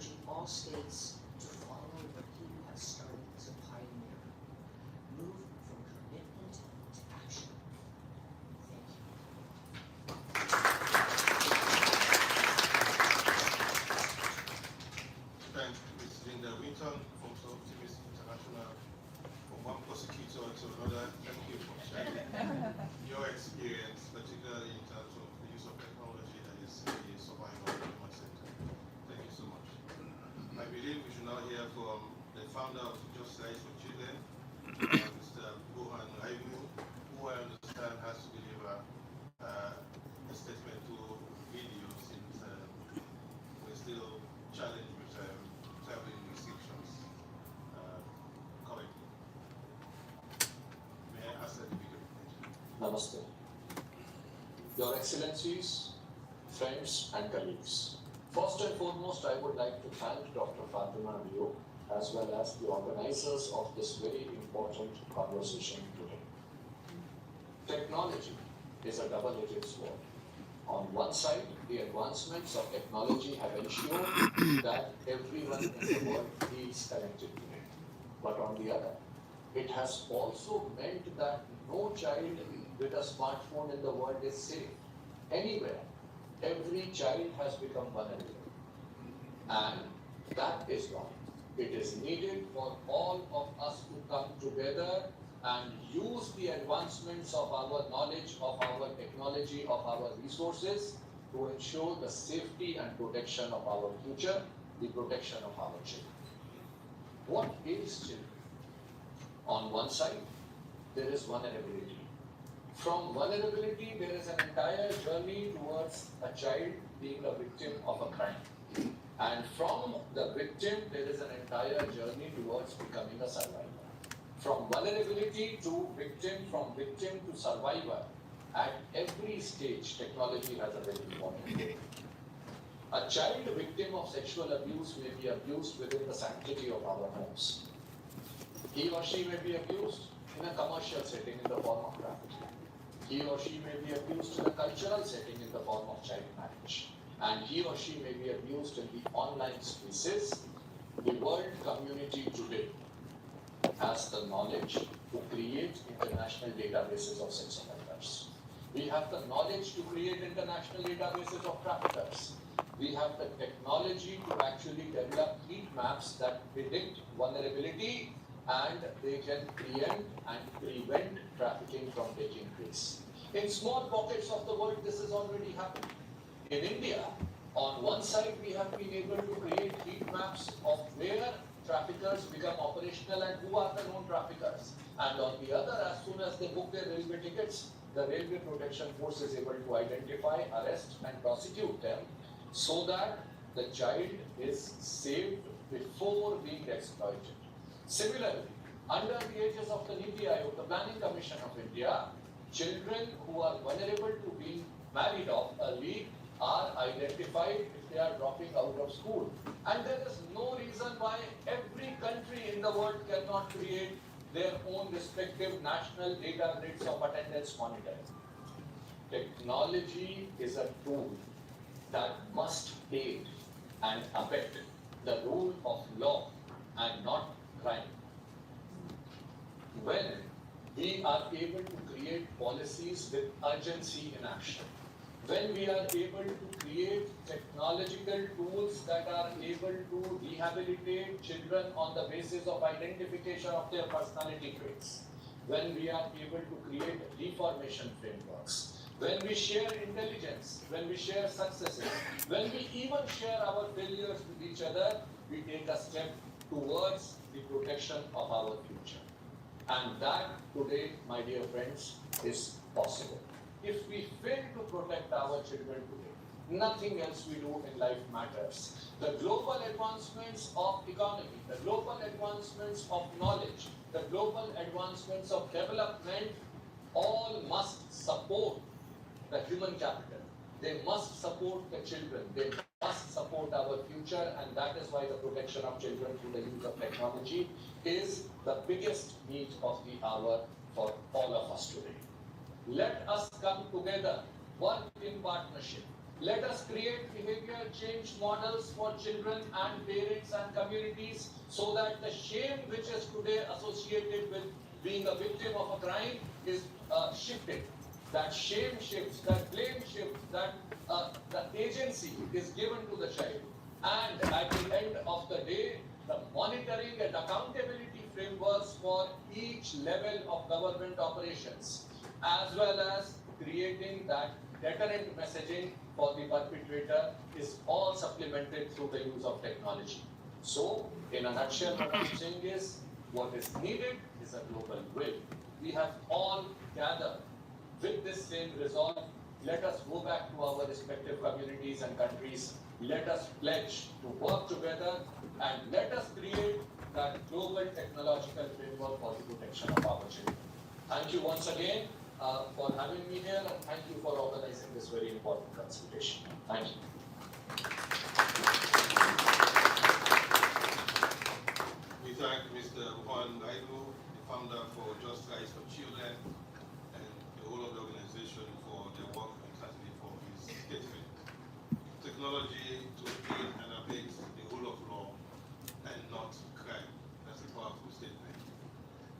urging all states to follow what he has started as a pioneer. Move from commitment to action. Thank you. Thank Ms. Linda Winton from Optimist International. From one prosecutor to another, thank you for sharing your experience, particularly in terms of the use of technology that is a survival of the human center. Thank you so much. I believe we should now hear from the founder of Just Rights for Children, Mr. Bohan Raimu, who I understand has to deliver a statement to video since we're still challenged with traveling restrictions currently. May I ask that the video? Namaste. Your Excellencies, friends and colleagues. First and foremost, I would like to thank Dr. Fatima Leone as well as the organizers of this very important conversation today. Technology is a double-edged sword. On one side, the advancements of technology have ensured that everyone in the world feels connected today. But on the other, it has also meant that no child with a smartphone in the world is safe. Anywhere, every child has become vulnerable. And that is why it is needed for all of us to come together and use the advancements of our knowledge, of our technology, of our resources to ensure the safety and protection of our future, the protection of our children. What is children? On one side, there is vulnerability. From vulnerability, there is an entire journey towards a child being a victim of a crime. And from the victim, there is an entire journey towards becoming a survivor. From vulnerability to victim, from victim to survivor, at every stage, technology has a very important role. A child victim of sexual abuse may be abused within the sanctity of our homes. He or she may be abused in a commercial setting in the form of trafficking. He or she may be abused in a cultural setting in the form of child marriage. And he or she may be abused in the online spaces. The world community today has the knowledge to create international databases of sex offenders. We have the knowledge to create international databases of traffickers. We have the technology to actually develop heat maps that predict vulnerability, and they can preempt and prevent trafficking from taking place. In small pockets of the world, this is already happening. In India, on one side, we have been able to create heat maps of where traffickers become operational and who are the known traffickers. And on the other, as soon as they book their railway tickets, the Railway Protection Force is able to identify, arrest, and prosecute them so that the child is saved before being exploited. Similarly, under the aegis of the Niti Aayog, the Planning Commission of India, children who are vulnerable to being married off early are identified if they are dropping out of school. And there is no reason why every country in the world cannot create their own respective national data grids of attendance monitoring. Technology is a tool that must aid and abet the rule of law and not crime. When we are able to create policies with urgency in action, when we are able to create technological tools that are able to rehabilitate children on the basis of identification of their personality traits, when we are able to create reformation frameworks, when we share intelligence, when we share successes, when we even share our failures with each other, we take a step towards the protection of our future. And that today, my dear friends, is possible. If we fail to protect our children today, nothing else we do in life matters. The global advancements of economy, the global advancements of knowledge, the global advancements of development, all must support the human capital. They must support the children. They must support our future, and that is why the protection of children through the use of technology is the biggest need of the hour for all of us today. Let us come together, work in partnership. Let us create behavior change models for children and parents and communities so that the shame which is today associated with being a victim of a crime is shifted. That shame shifts, that blame shifts, that the agency is given to the child. And at the end of the day, the monitoring and accountability frameworks for each level of government operations, as well as creating that deterrent messaging for the perpetrator, is all supplemented through the use of technology. So, in a nutshell, what I'm saying is, what is needed is a global will. We have all gathered with this same resolve. Let us go back to our respective communities and countries. Let us pledge to work together, and let us create that global technological framework for the protection of our children. Thank you once again for having me here, and thank you for organizing this very important consultation. Thank you. We thank Mr. Juan Gaido, the founder for Just Rights for Children, and the whole of the organization for their work, and certainly for his statement. Technology to aid and abet the rule of law and not crime. That's a powerful statement.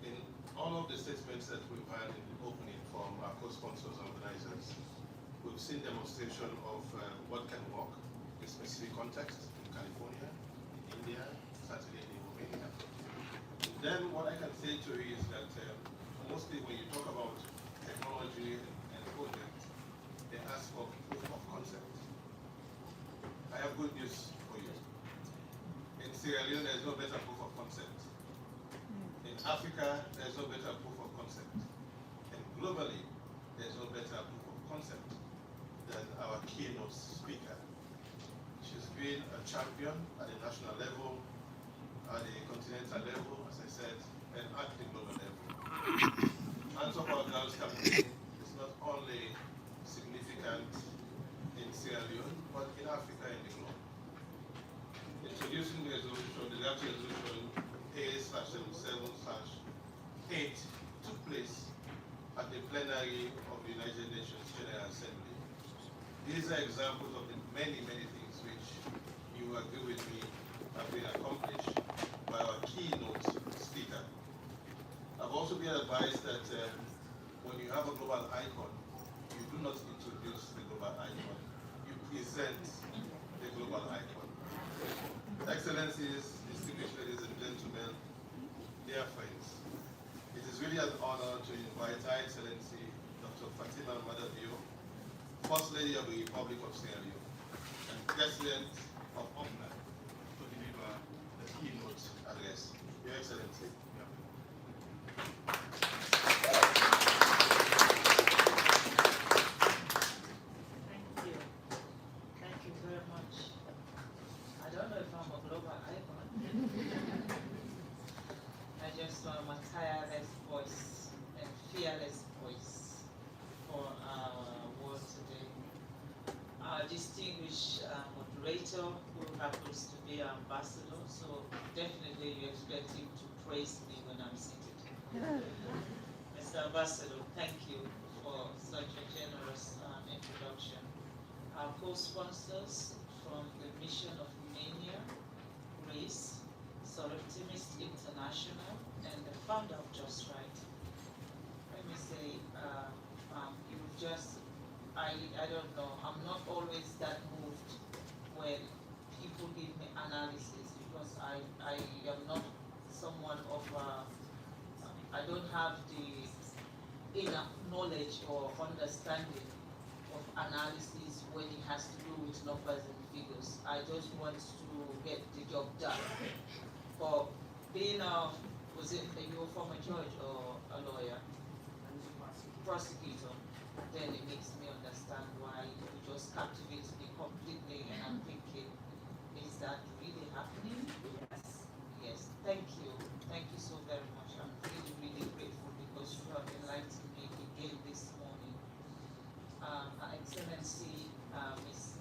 In all of the statements that we've had in the opening from our co-sponsors and organizers, we've seen demonstration of what can work in specific context in California, in India, certainly in Romania. And then what I can say to you is that mostly when you talk about technology and projects, they ask for proof of concept. I have good news for you. In Sierra Leone, there is no better proof of concept. In Africa, there is no better proof of concept. And globally, there is no better proof of concept than our keynote speaker. She's been a champion at the national level, at the continental level, as I said, and at the global level. Hands Up Our Girls campaign is not only significant in Sierra Leone, but in Africa and the globe. Introducing the resolution, the draft resolution A/77/8 took place at the plenary of the United Nations General Assembly. These are examples of the many, many things which you agree with me have been accomplished by our keynote speaker. I've also been advised that when you have a global icon, you do not introduce the global icon. You present the global icon. Excellencies, distinguished ladies and gentlemen, dear friends, it is really an honor to invite Her Excellency Dr. Fatima Madabio, First Lady of the Republic of Sierra Leone, and President of OPNA, to deliver the keynote address. Your Excellency. Thank you very much. I don't know if I'm a global icon. I just want a tireless voice and fearless voice for our world today. Our distinguished moderator, who happens to be our ambassador, so definitely you expect him to praise me when I'm seated. Mr. Ambassador, thank you for such a generous introduction. Our co-sponsors from the Mission of Romania, Greece, Optimist International, and the founder of Just Right. Let me say, you've just, I don't know, I'm not always that moved when people give me analysis, because I am not someone of, I don't have the enough knowledge or understanding of analysis when it has to do with numbers and figures. I just want to get the job done. For being was it your former judge or a lawyer? Prosecutor. Then it makes me understand why you just captivate me completely, and I'm thinking, is that really happening? Yes. Yes. Thank you. Thank you so very much. I'm really, really grateful because you have enlightened me again this morning. Her Excellency, Ms.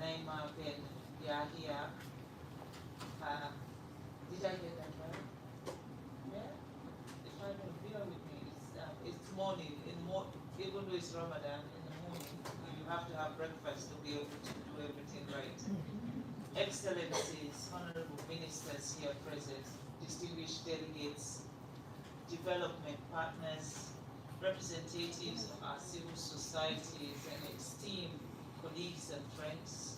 Naima Ben Yahia, did I get that right? Yeah? If I don't bear with me, it's morning, even though it's Ramadan, in the morning, you have to have breakfast to be able to do everything right. Excellencies, honorable ministers here present, distinguished delegates, development partners, representatives of our civil societies, and esteemed colleagues and friends,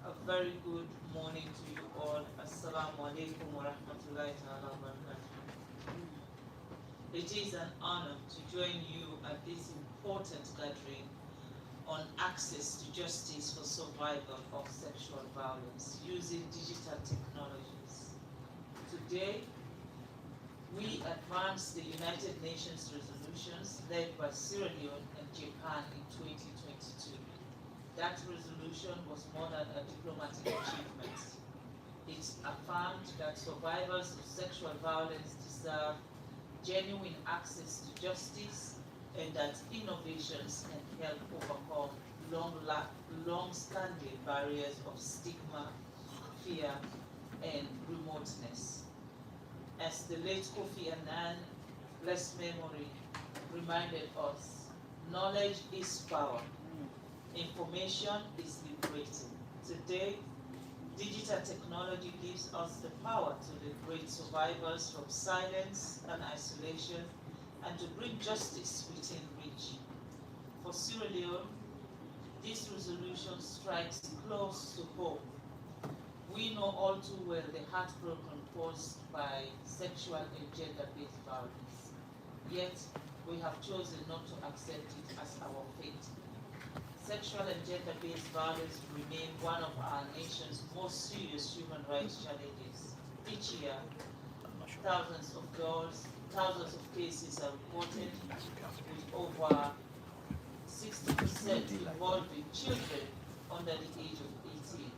a very good morning to you all. Assalamu alaikum wa rahmatullahi ta'ala wa barakatuh. It is an honor to join you at this important gathering on access to justice for survivors of sexual violence using digital technologies. Today, we advance the United Nations resolutions led by Sierra Leone and Japan in 2022. That resolution was more than a diplomatic achievement. It affirmed that survivors of sexual violence deserve genuine access to justice and that innovations can help overcome long-standing barriers of stigma, fear, and remoteness. As the late Kofi Annan, blessed memory, reminded us, knowledge is power. Information is liberating. Today, digital technology gives us the power to liberate survivors from silence and isolation and to bring justice within reach. For Sierra Leone, this resolution strikes close to home. We know all too well the heartbroken caused by sexual and gender-based violence. Yet, we have chosen not to accept it as our fate. Sexual and gender-based violence remain one of our nation's most serious human rights challenges. Each year, thousands of cases are reported, with over 60% involving children under the age of 18.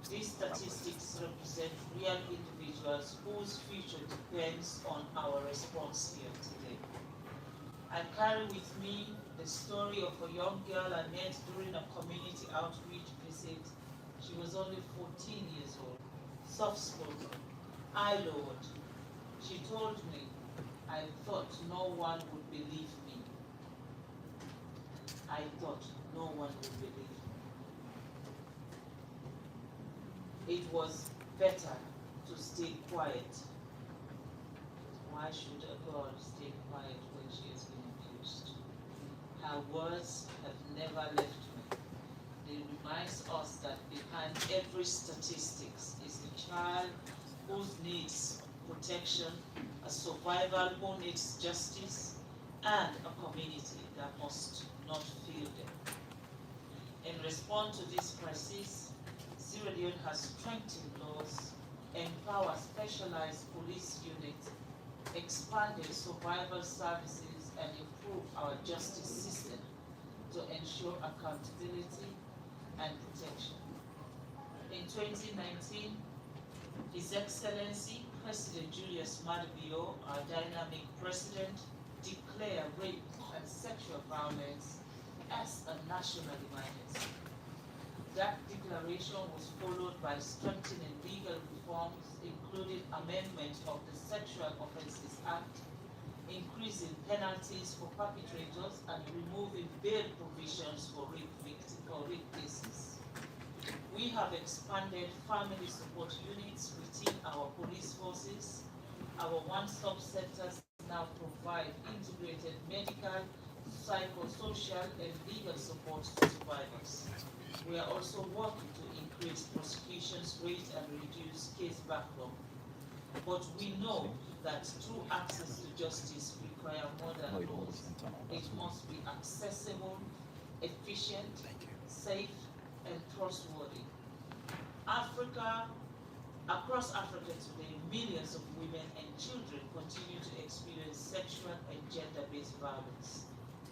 These statistics represent real individuals whose future depends on our response here today. I carry with me the story of a young girl I met during a community outreach visit. She was only 14 years old, soft-spoken, eye-lowered. She told me, I thought no one would believe me. I thought no one would believe me. It was better to stay quiet. Why should a girl stay quiet when she has been abused? Her words have never left me. They remind us that behind every statistics is a child who needs protection, a survivor who needs justice, and a community that must not fail them. In response to this crisis, Sierra Leone has strengthened laws, empowered specialized police units, expanded survival services, and improved our justice system to ensure accountability and protection. In 2019, His Excellency President Julius Maada Bio, our dynamic president, declared rape and sexual violence as a national emergency. That declaration was followed by strengthening legal reforms, including amendment of the Sexual Offences Act, increasing penalties for perpetrators, and removing bail provisions for rape cases. We have expanded family support units within our police forces. Our one-stop centers now provide integrated medical, psychosocial, and legal support to survivors. We are also working to increase prosecutions rate and reduce case backlog. But we know that true access to justice requires more than laws. It must be accessible, efficient, safe, and trustworthy. Across Africa today, millions of women and children continue to experience sexual and gender-based violence.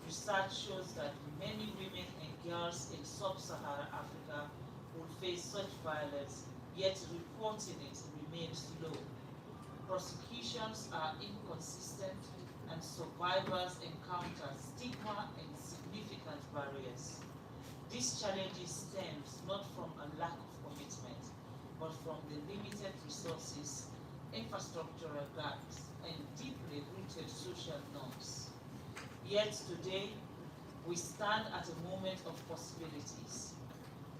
Research shows that many women and girls in sub-Saharan Africa will face such violence, yet reporting it remains low. Prosecutions are inconsistent, and survivors encounter stigma and significant barriers. This challenge stems not from a lack of commitment, but from the limited resources, infrastructural gaps, and deeply rooted social norms. Yet today, we stand at a moment of possibilities.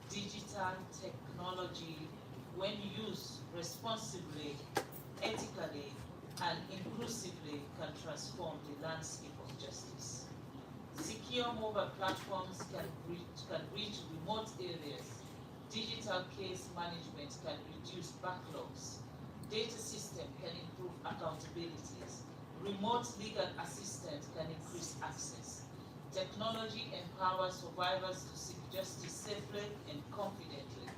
Digital technology when used responsibly, ethically, and inclusively, can transform the landscape of justice. Secure mobile platforms can reach remote areas. Digital case management can reduce backlogs. Data system can improve accountabilities. Remote legal assistance can increase access. Technology empowers survivors to seek justice safely and confidently.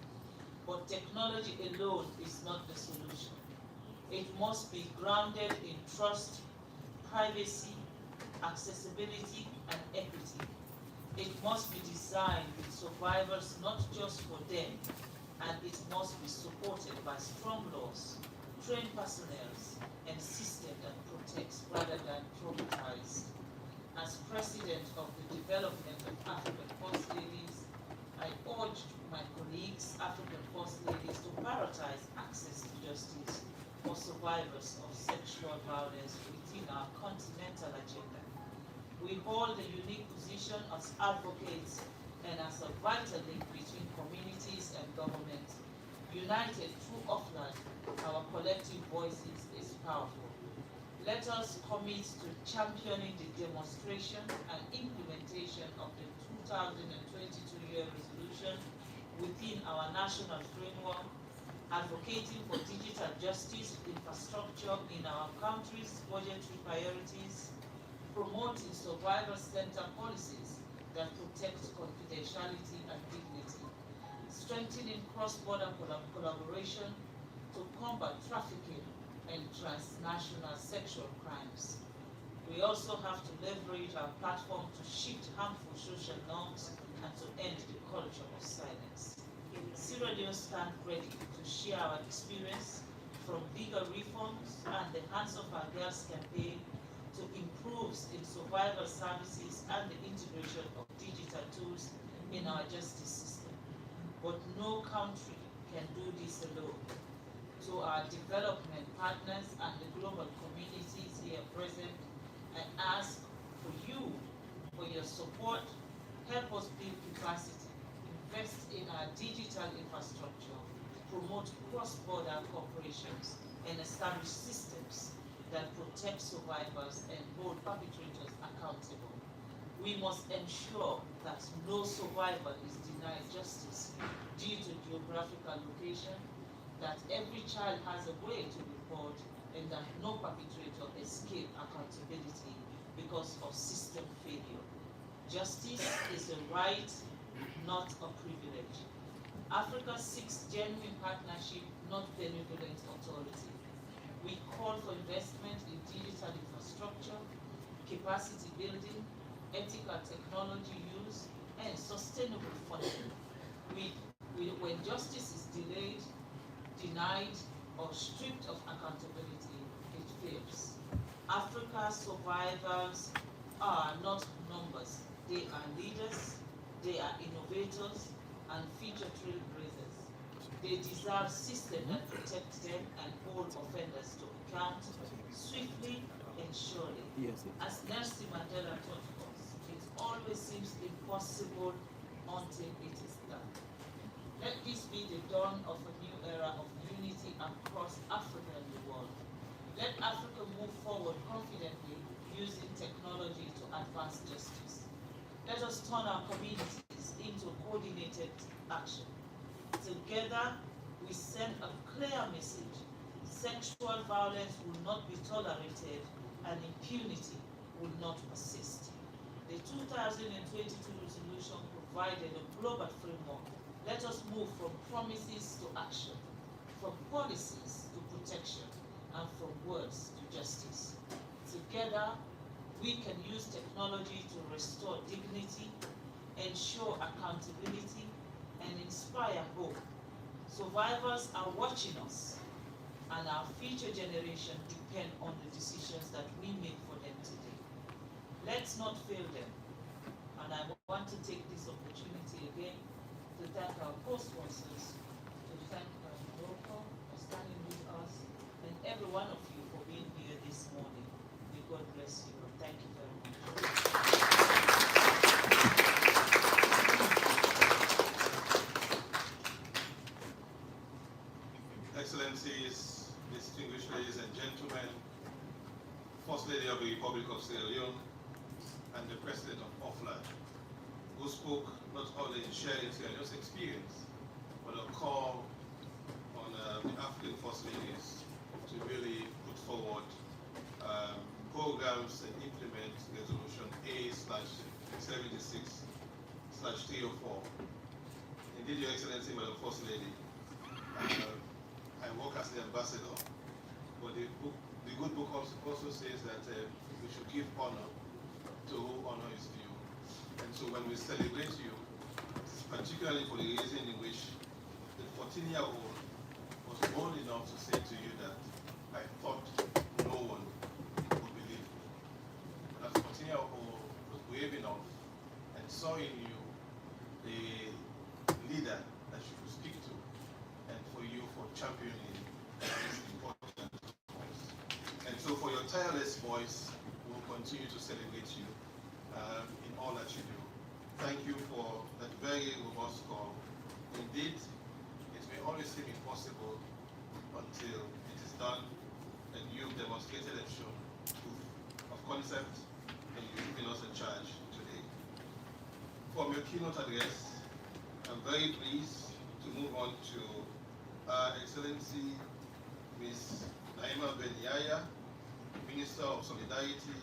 But technology alone is not the solution. It must be grounded in trust, privacy, accessibility, and equity. It must be designed with survivors not just for them, and it must be supported by strong laws, trained personnel, and system that protects rather than traumatizes. As President of the Development of African First Ladies, I urge my colleagues, African First Ladies, to prioritize access to justice for survivors of sexual violence within our continental agenda. We hold a unique position as advocates and as a vital link between communities and government. United through offline, our collective voices is powerful. Let us commit to championing the demonstration and implementation of the 2022 resolution within our national framework, advocating for digital justice infrastructure in our country's budgetary priorities, promoting survivor-centered policies that protect confidentiality and dignity, strengthening cross-border collaboration to combat trafficking and transnational sexual crimes. We also have to leverage our platform to shift harmful social norms and to end the culture of silence. Sierra Leone stands ready to share our experience from legal reforms and the Hands of Our Girls campaign to improves in survivor services and the integration of digital tools in our justice system. But no country can do this alone. To our development partners and the global communities here present, I ask for you, for your support, help us build capacity, invest in our digital infrastructure, promote cross-border cooperations, and establish systems that protect survivors and hold perpetrators accountable. We must ensure that no survivor is denied justice due to geographical location, that every child has a way to report, and that no perpetrator escape accountability because of system failure. Justice is a right, not a privilege. Africa seeks genuine partnership, not benevolent authority. We call for investment in digital infrastructure, capacity building, ethical technology use, and sustainable funding. When justice is delayed, denied, or stripped of accountability, it fails. Africa's survivors are not numbers. They are leaders, they are innovators, and future trailblazers. They deserve systems that protect them and hold offenders to account swiftly and surely. Yes. As Nelson Mandela taught us, it always seems impossible until it is done. Let this be the dawn of a new era of unity across Africa and the world. Let Africa move forward confidently using technology to advance justice. Let us turn our communities into coordinated action. Together, we send a clear message. Sexual violence will not be tolerated and impunity will not persist. The 2022 resolution provided a global framework. Let us move from promises to action, from policies to protection, and from words to justice. Together, we can use technology to restore dignity, ensure accountability, and inspire hope. Survivors are watching us, and our future generation depend on the decisions that we make for them today. Let's not fail them. And I want to take this opportunity again to thank our co-sponsors, to thank Morocco for standing with us, and every one of you for being here this morning. May God bless you. Thank you very much. Excellencies, distinguished ladies and gentlemen, First Lady of the Republic of Sierra Leone, and the President of OFLAD, who spoke not only in sharing Sierra Leone's experience, but a call on the African First Ladies to really put forward programs and implement Resolution A/76/304. Indeed, Your Excellency, Madam First Lady, I work as the ambassador, but the good book also says that we should give honor to who honor is due. And so when we celebrate you, particularly for the reason in which the 14-year-old was bold enough to say to you that I thought no one would believe me. But that 14-year-old was brave enough and saw in you a leader that she could speak to, and for you for championing this important voice. And so for your tireless voice, we'll continue to celebrate you in all that you do. Thank you for that very robust call. Indeed, it may always seem impossible until it is done, and you've demonstrated and shown proof of concept, and you've given us a charge today. From your keynote address, I'm very pleased to move on to Her Excellency Ms. Naima Ben Yaya, Minister of Solidarity,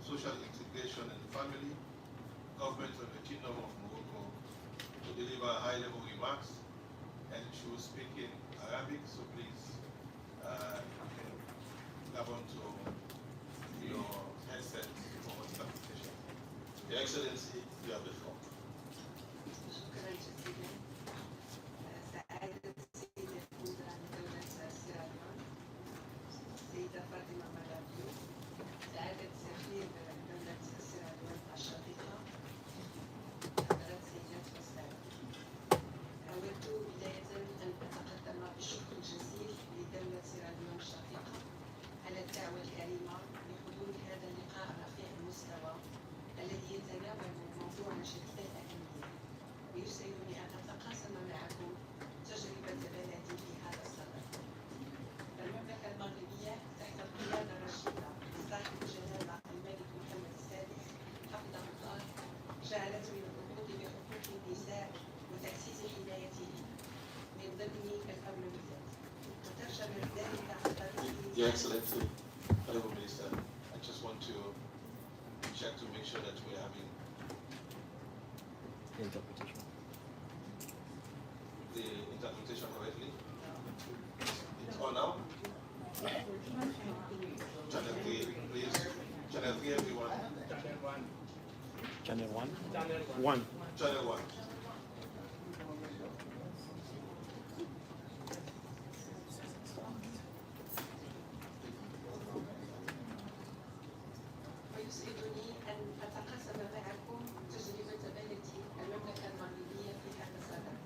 Social Integration and Family, Government of the Kingdom of Morocco, to deliver high-level remarks, and she will speak in Arabic, so please you can grab onto your headset for interpretation. Your Excellency, you have the floor. شكرا جزيلا. سعادة السيدة الوزراء من دولة سيراليون، السيدة فاطمة ملابيو، سعادة سفير دولة سيراليون الشقيقة، حضرات السيدات والسادة. أود بداية أن أتقدم بالشكر الجزيل لدولة سيراليون الشقيقة على الدعوة الكريمة لحضور هذا اللقاء رفيع المستوى الذي يتناول موضوعا شديد الأهمية، ويسعدني أن أتقاسم معكم تجربة بلدي في هذا الصدد. المملكة المغربية تحت القيادة الرشيدة لصاحب الجلالة الملك محمد السادس حفظه الله جعلت من النهوض بحقوق النساء وتأسيس حمايتهن من ضمن الأولويات، وترجمت ذلك عن طريق Your Excellency, Honorable Minister, I just want to check to make sure that we're having interpretation. the interpretation correctly. It's on now? Channel 3, please. Channel 3, everyone. Channel 1? 1. Channel 1. ويسعدني أن أتقاسم معكم تجربة بلدي المملكة المغربية في هذا الصدد.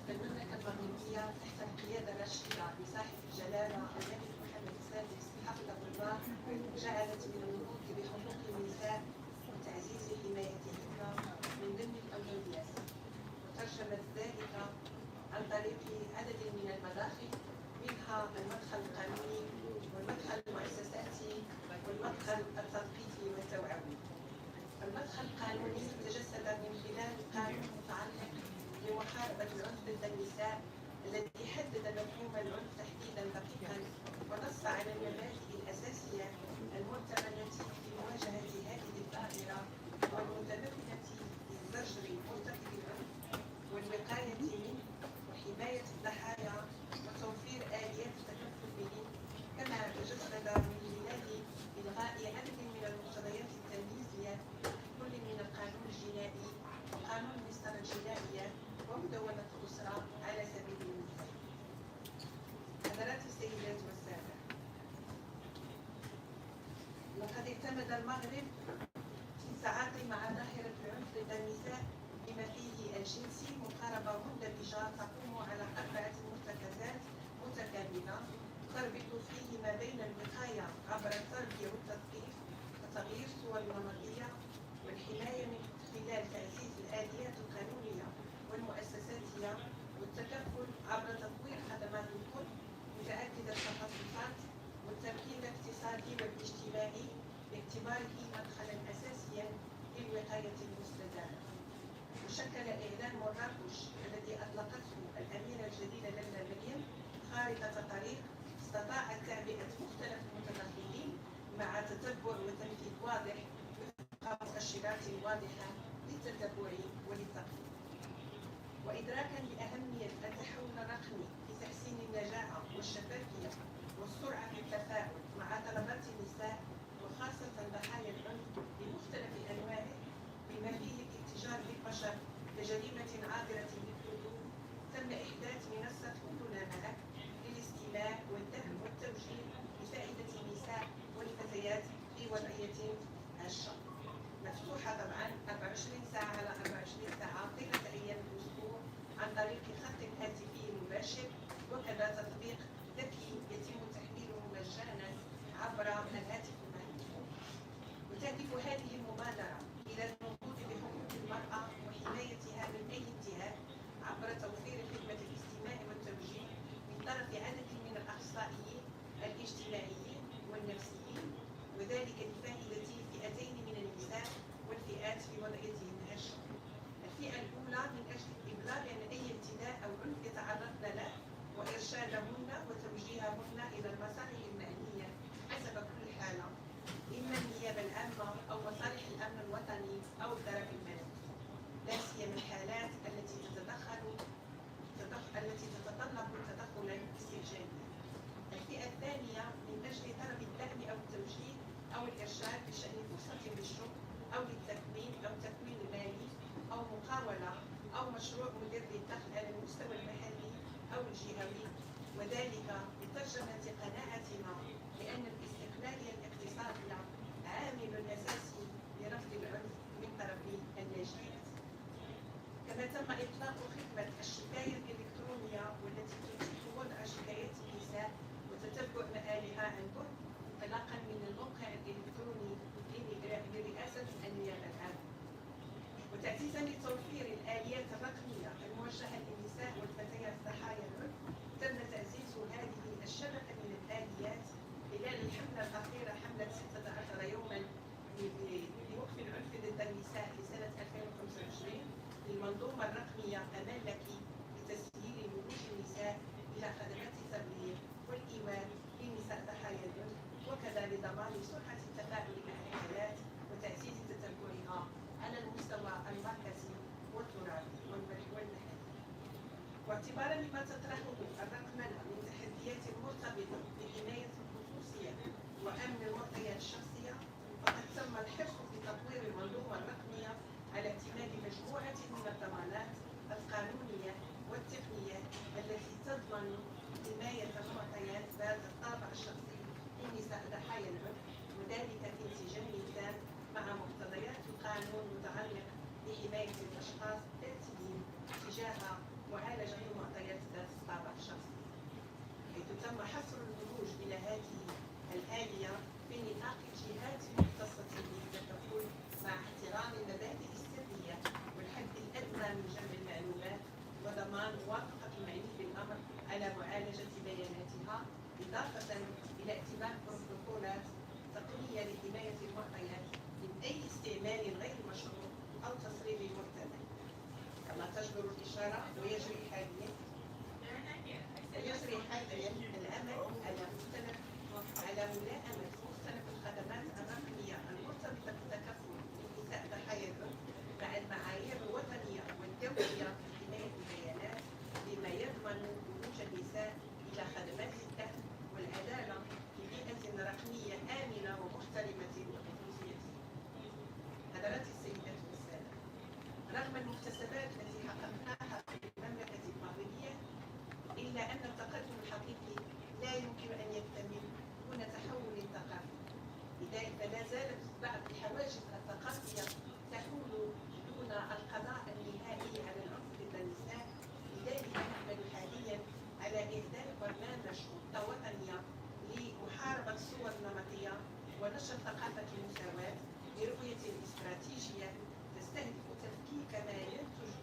المملكة المغربية تحت القيادة الرشيدة لصاحب الجلالة الملك محمد السادس حفظه الله جعلت من النهوض بحقوق النساء وتعزيز حمايتهن من ضمن الأولويات، وترجمت ذلك عن طريق عدد من المداخل، منها المدخل القانوني والمدخل المؤسساتي والمدخل التثقيفي والتوعوي. المدخل القانوني تجسد من خلال قانون متعلق بمحاربة العنف ضد النساء الذي حدد مفهوم العنف تحديدا دقيقا، ونص على المبادئ الأساسية المؤتمنة في مواجهة هذه الظاهرة والمتمثلة في زجر مرتكب العنف والوقاية منه وحماية الضحايا وتوفير آليات التكفل بهم، كما تجسد من خلال إلغاء عدد من المقتضيات التمييزية كل من القانون الجنائي وقانون المسطرة الجنائية ومدونة الأسرة على سبيل المثال. حضرات السيدات والسادة، لقد اعتمد المغرب في التعاطي مع ظاهرة العنف ضد النساء بما فيه الجنسي مقاربة مندمجة تقوم على 4 مرتكزات متكاملة تربط فيه ما بين الوقاية عبر التربية والتثقيف وتغيير صور النمطية، والحماية من خلال تعزيز الآليات القانونية والمؤسساتية، والتكفل عبر تطوير خدمات الطب استطاعت تعبئة مختلف المتدخلين مع تتبع وتنفيذ واضح وفق مؤشرات واضحة للتتبع وللتقييم. وإدراكا لأهمية التحول الرقمي في تحسين النجاعة والشفافية والسرعة في التفاعل مع طلبات النساء وخاصة ضحايا العنف بمختلف أنواعه بما فيه الاتجار بالبشر كجريمة عابرة للحدود، تم إحداث منصة كلنا معك للاستماع والدعم والتوجيه لفائدة النساء والفتيات في وضعية هشة، مفتوحة طبعا 24 ساعة على 24 ساعة طيلة أيام الأسبوع عن طريق خط هاتفي مباشر وكذا تطبيق ذكي يتم تحميله مجانا عبر الهاتف المحمول. وتهدف هذه المبادرة إلى النهوض بحقوق المرأة وحمايتها من أي انتهاك عبر توفير خدمة الاستماع والتوجيه من طرف عدد من الأخصائيين الاجتماعيين والنفسيين، وذلك لفائدة فئتين من النساء والفئات في وضعيتهن هشة. الفئة الأولى من أجل الإبلاغ عن أي ابتلاء أو عنف يتعرضن له وإرشادهن وتوجيههن إلى المصالح المعنية حسب كل حالة، إما النيابة العامة أو مصالح الأمن الوطني أو الطرف المدني، لا سيما الحالات التي تتطلب تدخلا استئجاريا. الفئة الثانية من أجل طلب الدعم أو التوجيه أو الإرشاد بشأن فرصة للشغل أو للتكوين أو تكوين مالي أو مقاولة أو مشروع مدر للدخل على المستوى المحلي أو الجهوي، وذلك لترجمة قناعتنا بأن الاستقلالية الاقتصادية عامل أساسي لرفض العنف من طرف الناجحات. كما تم إطلاق خدمة الشكاية الإلكترونية والتي تتيح وضع شكايات النساء وتتبع مآلها عن بعد انطلاقا من الموقع الإلكتروني لرئاسة النيابة العامة. وتعزيزا لتوفير الآليات الرقمية الموجهة للنساء والفتيات ضحايا العنف، تم تعزيز هذه الشبكة من الآليات خلال الحملة الأخيرة حملة 16 يوما لوقف العنف ضد النساء لسنة 2025 للمنظومة الرقمية أمان لك لتسهيل وجود النساء إلى خدمات التبليغ والإيواء للنساء ضحايا العنف، وكذا لضمان سرعة التفاعل مع الحالات وتعزيز تتبعها على المستوى المركزي والترابي والمحلي. واعتبارا لما تطرحه الرقمنة من تحديات مرتبطة بحماية الخصوصية وأمن المعطيات الشخصية، فقد تم الحرص في تطوير المنظومة الرقمية على اعتماد مجموعة من الضمانات القانونية والتقنية التي تضمن حماية المعطيات ذات الطابع الشخصي للنساء ضحايا العنف، وذلك في انسجام تام مع مقتضيات القانون المتعلق بحماية الأشخاص الذاتيين تجاه معالجة المعطيات ذات الطابع الشخصي، حيث تم حصر الخروج إلى هذه الآلية في نطاق الجهات المختصة بالتكفل مع احترام المبادئ السرية والحد الأدنى من جمع المعلومات وضمان موافقة المعني بالأمر على معالجة بياناتها، إضافة إلى اتباع بروتوكولات تقنية لحماية المعطيات من أي استعمال غير مشروع أو تسريب محتمل. كما تجبر الإشارة ويجري حاليا العمل على ملائمة مختلف الخدمات الرقمية المرتبطة بالتكفل بالنساء ضحايا العنف مع المعايير الوطنية والدولية لحماية البيانات، بما يضمن ولوج النساء إلى خدمات الدعم والعدالة في بيئة رقمية آمنة ومحترمة لخصوصيتهم. حضرات السيدات والسادة، رغم المكتسبات التي حققناها في المملكة المغربية، إلا أن التقدم الحقيقي لا يمكن أن يكتمل دون تحول ثقافي، لذلك لا زالت بعض الحواجز الثقافية تحول دون القضاء النهائي على العنف ضد النساء. لذلك نعمل حاليا على إهداء برنامج خطة وطنية لمحاربة الصور النمطية ونشر ثقافة المساواة برؤية استراتيجية تستهدف تفكيك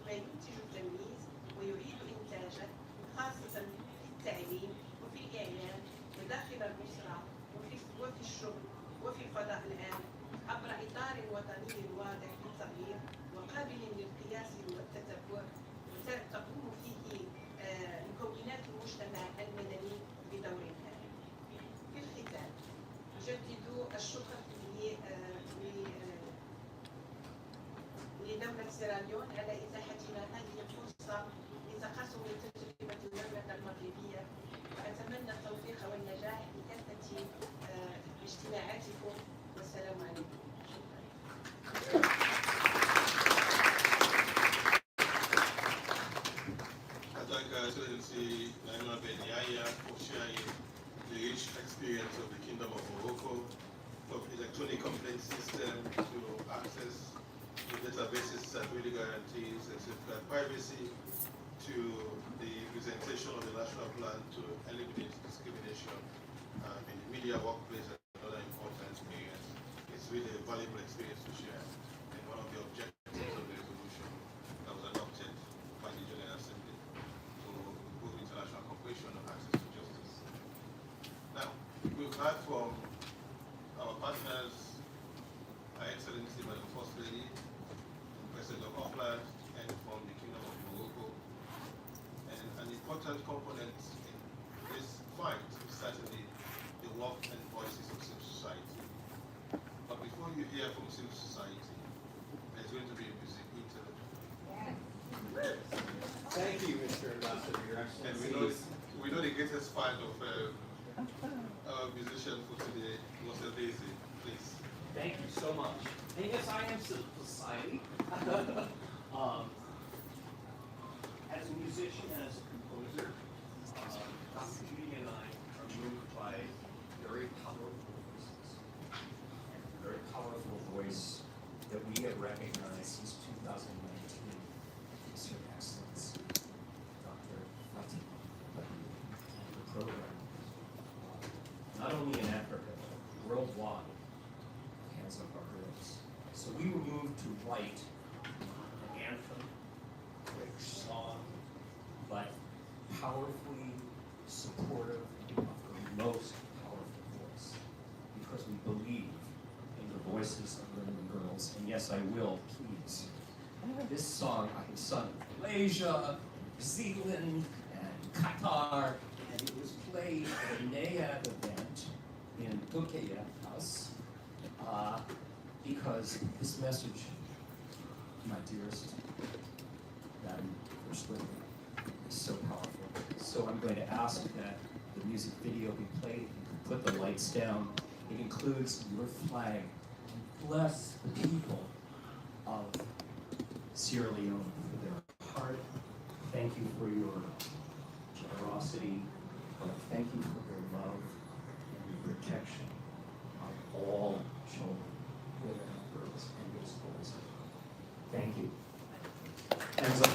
ما ينتج التمييز ويعيد إنتاجه، خاصة في التعليم وفي الإعلام وداخل الأسرة وفي الشغل وفي الفضاء العام، عبر إطار وطني واضح للتغيير وقابل للقياس والتتبع، تقوم فيه مكونات المجتمع المدني بدور هام. ليون على إتاحتنا هذه الفرصة لتقاسم تجربة المملكة المغربية، وأتمنى التوفيق والنجاح لكافة اجتماعاتكم، والسلام عليكم. I thank Excellency Naima Benyaya for sharing the rich experience of the Kingdom of Morocco, from electronic complaint system to access to databases that really guarantees and safeguard privacy, to the presentation of the national plan to eliminate discrimination in the media workplace and other important areas. It's really a valuable experience to share, and one of the objectives of the resolution that was adopted by the General Assembly to improve international cooperation and access to justice. Now, we've heard from our partners, Her Excellency Madam First Lady, President of Auckland, and from the Kingdom of Morocco. And an important component in this fight is certainly the work and voices of civil society. But before you hear from civil society, there's going to be a music interlude. Thank you, Mr. Ambassador, Your And Excellency. we know the greatest fan of our musician for today was Daisy. Please. Thank you so much. And yes, I am civil society. As a musician, as a composer, Dr. Judy and I are moved by very powerful voices. And a very powerful voice that we have recognized since 2019 is Her Excellency, Dr. Fatima, and the program, not only in Africa, but worldwide, Hands Up Our Girls. So we were moved to write an anthem, a rich song, but powerfully supportive of the most powerful voice, because we believe in the voices of women and girls. And yes, I will, please. This song I have sung in Malaysia, New Zealand, and Qatar, and it was played at a NAIAD event in Bukaya House, because this message, my dearest Madam First Lady, is so powerful. So I'm going to ask that the music video be played. You can put the lights down. It includes your flag. Bless the people of Sierra Leone for their heart. Thank you for your generosity. Thank you for your love and your protection of all children, women, girls, and young boys. Thank you. Hands up.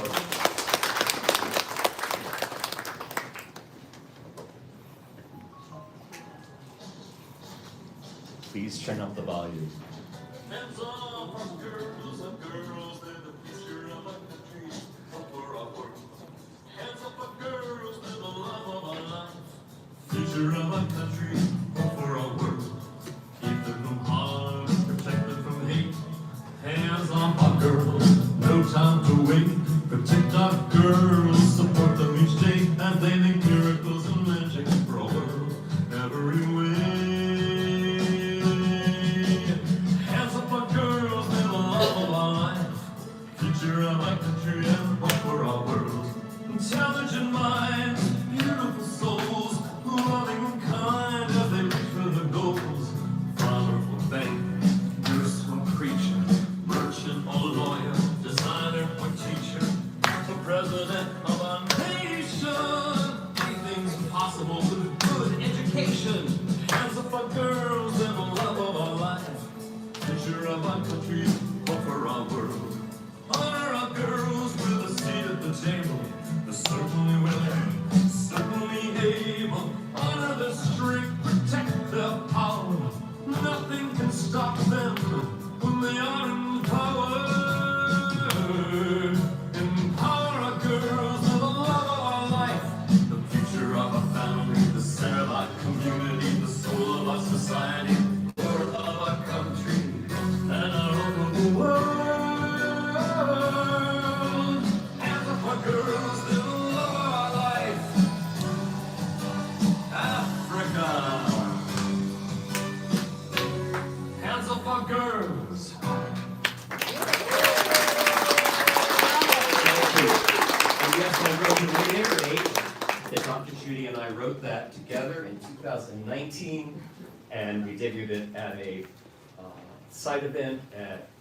Please turn up the volume. Hands up, girls, they're the future of our country, for our world. Hands up, girls, they're the love of our life, future of our country, for our world. Keep them from harm, protect them from hate. Hands up, our girls, no time to wait. Protect our girls, support them each day, as they make miracles and magic for our world, every way. Of our country and hope for our world. Intelligent minds, beautiful souls, loving and kind as they reach for the goals. Farmer or bank, nurse or preacher, merchant or lawyer, designer or teacher, the president of our nation. Anything's possible with good education. Hands up for girls and the love of our life. Future of our country, hope for our world. Honor our girls with a seat at the table. They're certainly willing, certainly able. Honor their strength, protect their power. Nothing can stop them when they are empowered. Empower our girls with the love of our life, the future of our family, the center of our community, the soul of our society, birth of our country, and our open world. Girls, the love of our life, Africa. Hands up for girls. Judy and I wrote that together in 2019, and we debuted it at a side event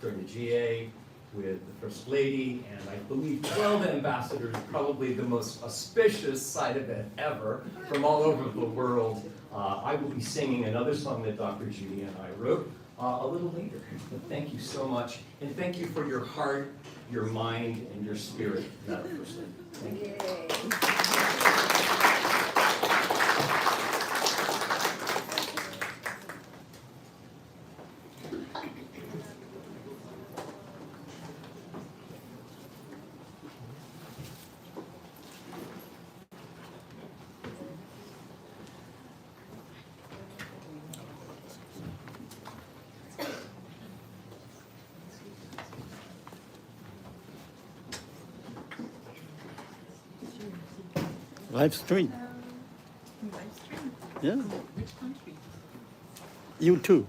during the GA with the First Lady, and I believe 12 ambassadors, probably the most auspicious side event ever from all over the world. I will be singing another song that Dr. Judy and I wrote a little later. But thank you so much, and thank you for your heart, your mind, and your spirit, Madam First Lady. Thank you. Live stream. Live stream? Yeah. Which country? You too.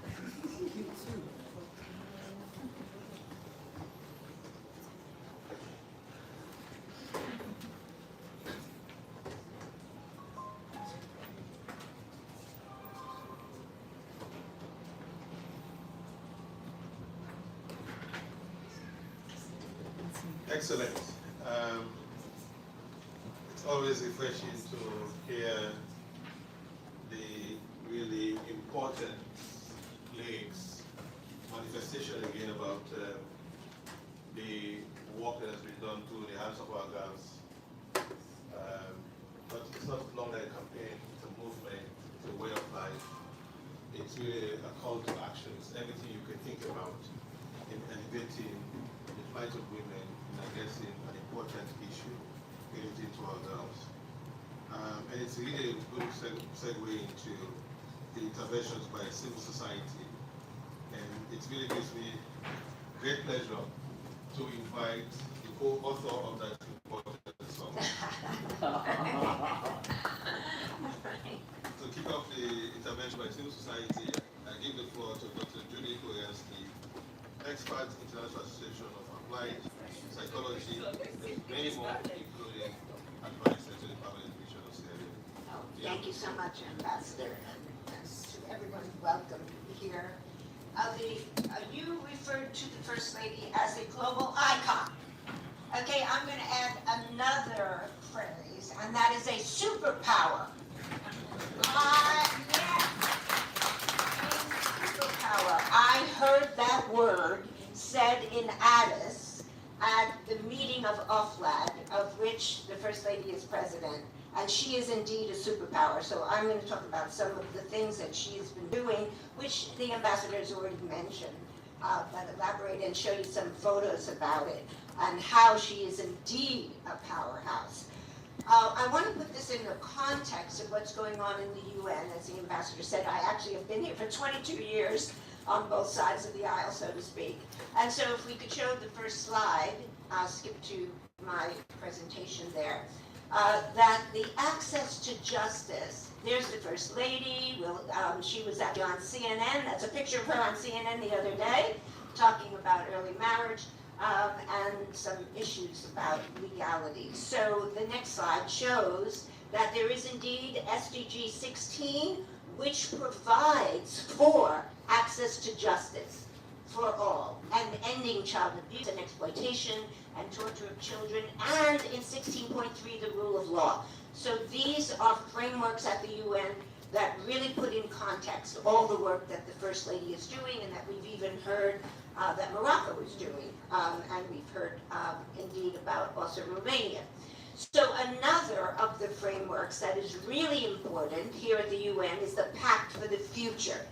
Excellent. It's always refreshing to hear the really important lyrics, manifestation again about the work that has been done through the hands of our girls. But it's not longer a campaign, it's a movement, it's a way of life. It's really a call to action. It's everything you can think about in elevating the plight of women in addressing an important issue related to our girls. And it's really a good segue into the interventions by civil society. And it really gives me great pleasure to invite the co-author of that important song. To kick off the intervention by civil society, I give the floor to Dr. Judy Koyansky, expert International Association of Applied Psychology, and many more, including advice to the Family Division of Sierra Leone. Thank you so much, Ambassador, and to everyone welcome here. You referred to the First Lady as a global icon. Okay, I'm going to add another phrase, and that is a superpower. Yeah, a superpower. I heard that word said in Addis at the meeting of OFLAD, of which the First Lady is president, and she is indeed a superpower. So I'm going to talk about some of the things that she has been doing, which the ambassador has already mentioned, but elaborate and show you some photos about it, and how she is indeed a powerhouse. I want to put this in the context of what's going on in the UN. As the ambassador said, I actually have been here for 22 years on both sides of the aisle, so to speak. And so if we could show the first slide, I'll skip to my presentation there, that the access to justice, there's the First Lady, she was actually on CNN, that's a picture of her on CNN the other day, talking about early marriage. And some issues about legality. So the next slide shows that there is indeed SDG 16, which provides for access to justice for all, and ending child abuse and exploitation and torture of children, and in 16.3, the rule of law. So these are frameworks at the UN that really put in context all the work that the First Lady is doing, and that we've even heard that Morocco is doing, and we've heard indeed about also Romania. So another of the frameworks that is really important here at the UN is the Pact for the Future.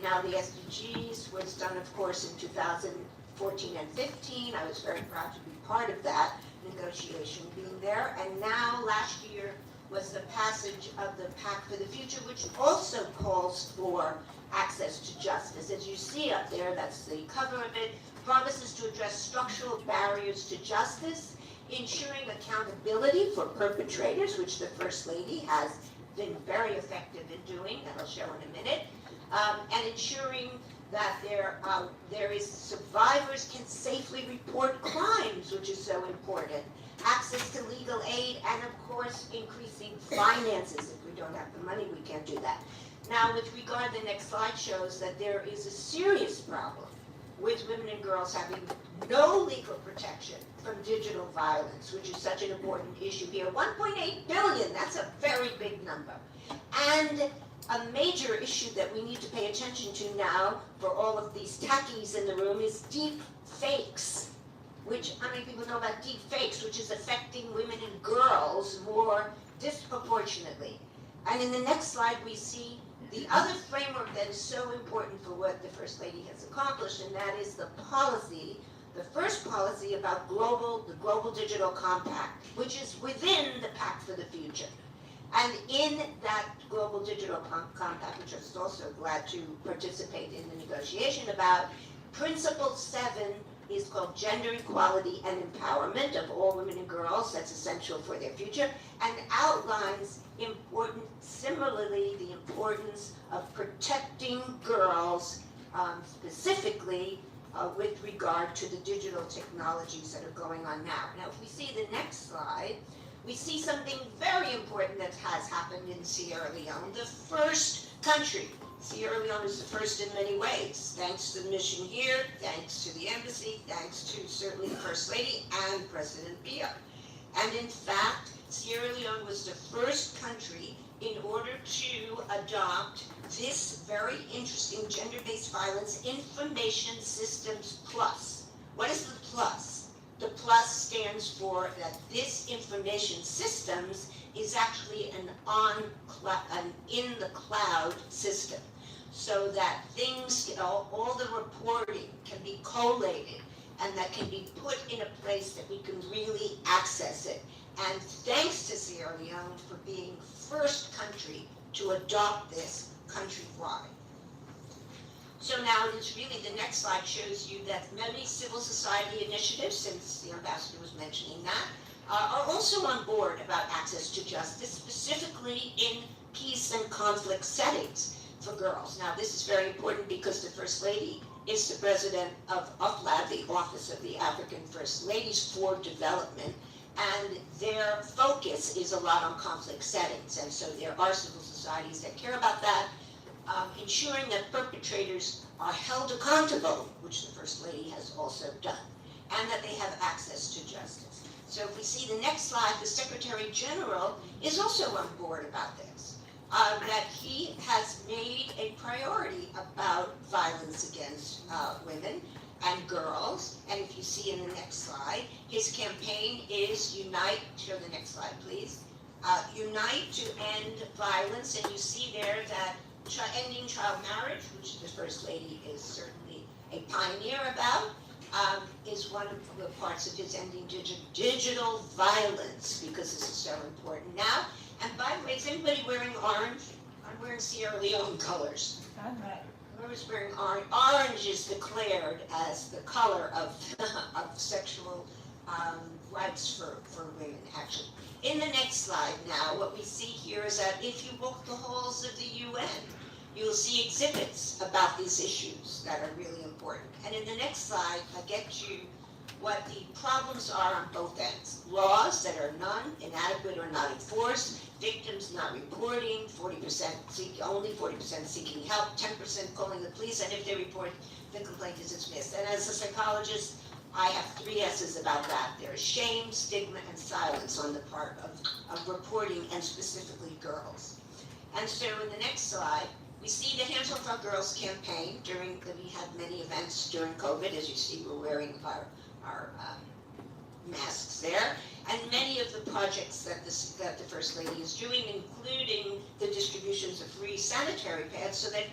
Now the SDGs was done, of course, in 2014 and 15. I was very proud to be part of that negotiation, being there. And now last year was the passage of the Pact for the Future, which also calls for access to justice. As you see up there, that's the cover of it, promises to address structural barriers to justice, ensuring accountability for perpetrators, which the First Lady has been very effective in doing, that I'll show in a minute, and ensuring that survivors can safely report crimes, which is so important, access to legal aid, and of course, increasing finances. If we don't have the money, we can't do that. Now, with regard, the next slide shows that there is a serious problem with women and girls having no legal protection from digital violence, which is such an important issue here. 1.8 billion, that's a very big number. And a major issue that we need to pay attention to now for all of these techies in the room is deep fakes, which, how many people know about deep fakes, which is affecting women and girls more disproportionately. And in the next slide, we see the other framework that is so important for what the First Lady has accomplished, and that is the policy, the first policy about the Global Digital Compact, which is within the Pact for the Future. And in that Global Digital Compact, which I was also glad to participate in the negotiation about, Principle 7 is called Gender Equality and Empowerment of all women and girls. That's essential for their future, and outlines similarly, the importance of protecting girls, specifically with regard to the digital technologies that are going on now. Now, if we see the next slide, we see something very important that has happened in Sierra Leone, the first country. Sierra Leone is the first in many ways, thanks to the mission here, thanks to the embassy, thanks to certainly the First Lady and President Biya. And in fact, Sierra Leone was the first country in order to adopt this very interesting gender-based violence information systems plus. What is the plus? The plus stands for that this information systems is actually an in the cloud system, so that things, all the reporting can be collated and that can be put in a place that we can really access it. And thanks to Sierra Leone for being first country to adopt this countrywide. So now it's really, the next slide shows you that many civil society initiatives, since the ambassador was mentioning that, are also on board about access to justice, specifically in peace and conflict settings for girls. Now, this is very important because the First Lady is the president of UFLAD, the Office of the African First Ladies for Development, and their focus is a lot on conflict settings, and so there are civil societies that care about that, ensuring that perpetrators are held accountable, which the First Lady has also done, and that they have access to justice. So if we see the next slide, the Secretary General is also on board about this, that he has made a priority about violence against women and girls. And if you see in the next slide, his campaign is Unite, show the next slide please, Unite to End Violence, and you see there that ending child marriage, which the First Lady is certainly a pioneer about, is one of the parts of his ending digital violence, because this is so important now. And by the way, is anybody wearing orange? I'm wearing Sierra Leone colors. Whoever's wearing orange, orange is declared as the color of, of sexual rights for women, actually. In the next slide now, what we see here is that if you walk the halls of the UN, you'll see exhibits about these issues that are really important. And in the next slide, I get you what the problems are on both ends. Laws that are inadequate or not enforced, victims not reporting, 40% only 40% seeking help, 10% calling the police, and if they report, the complaint is dismissed. And as a psychologist, I have 3 S's about that. There is shame, stigma, and silence on the part of reporting, and specifically girls. And so in the next slide, we see the Hands Off Our Girls campaign. We had many events during COVID. As you see, we're wearing our masks there. And many of the projects that the First Lady is doing, including the distributions of free sanitary pads so that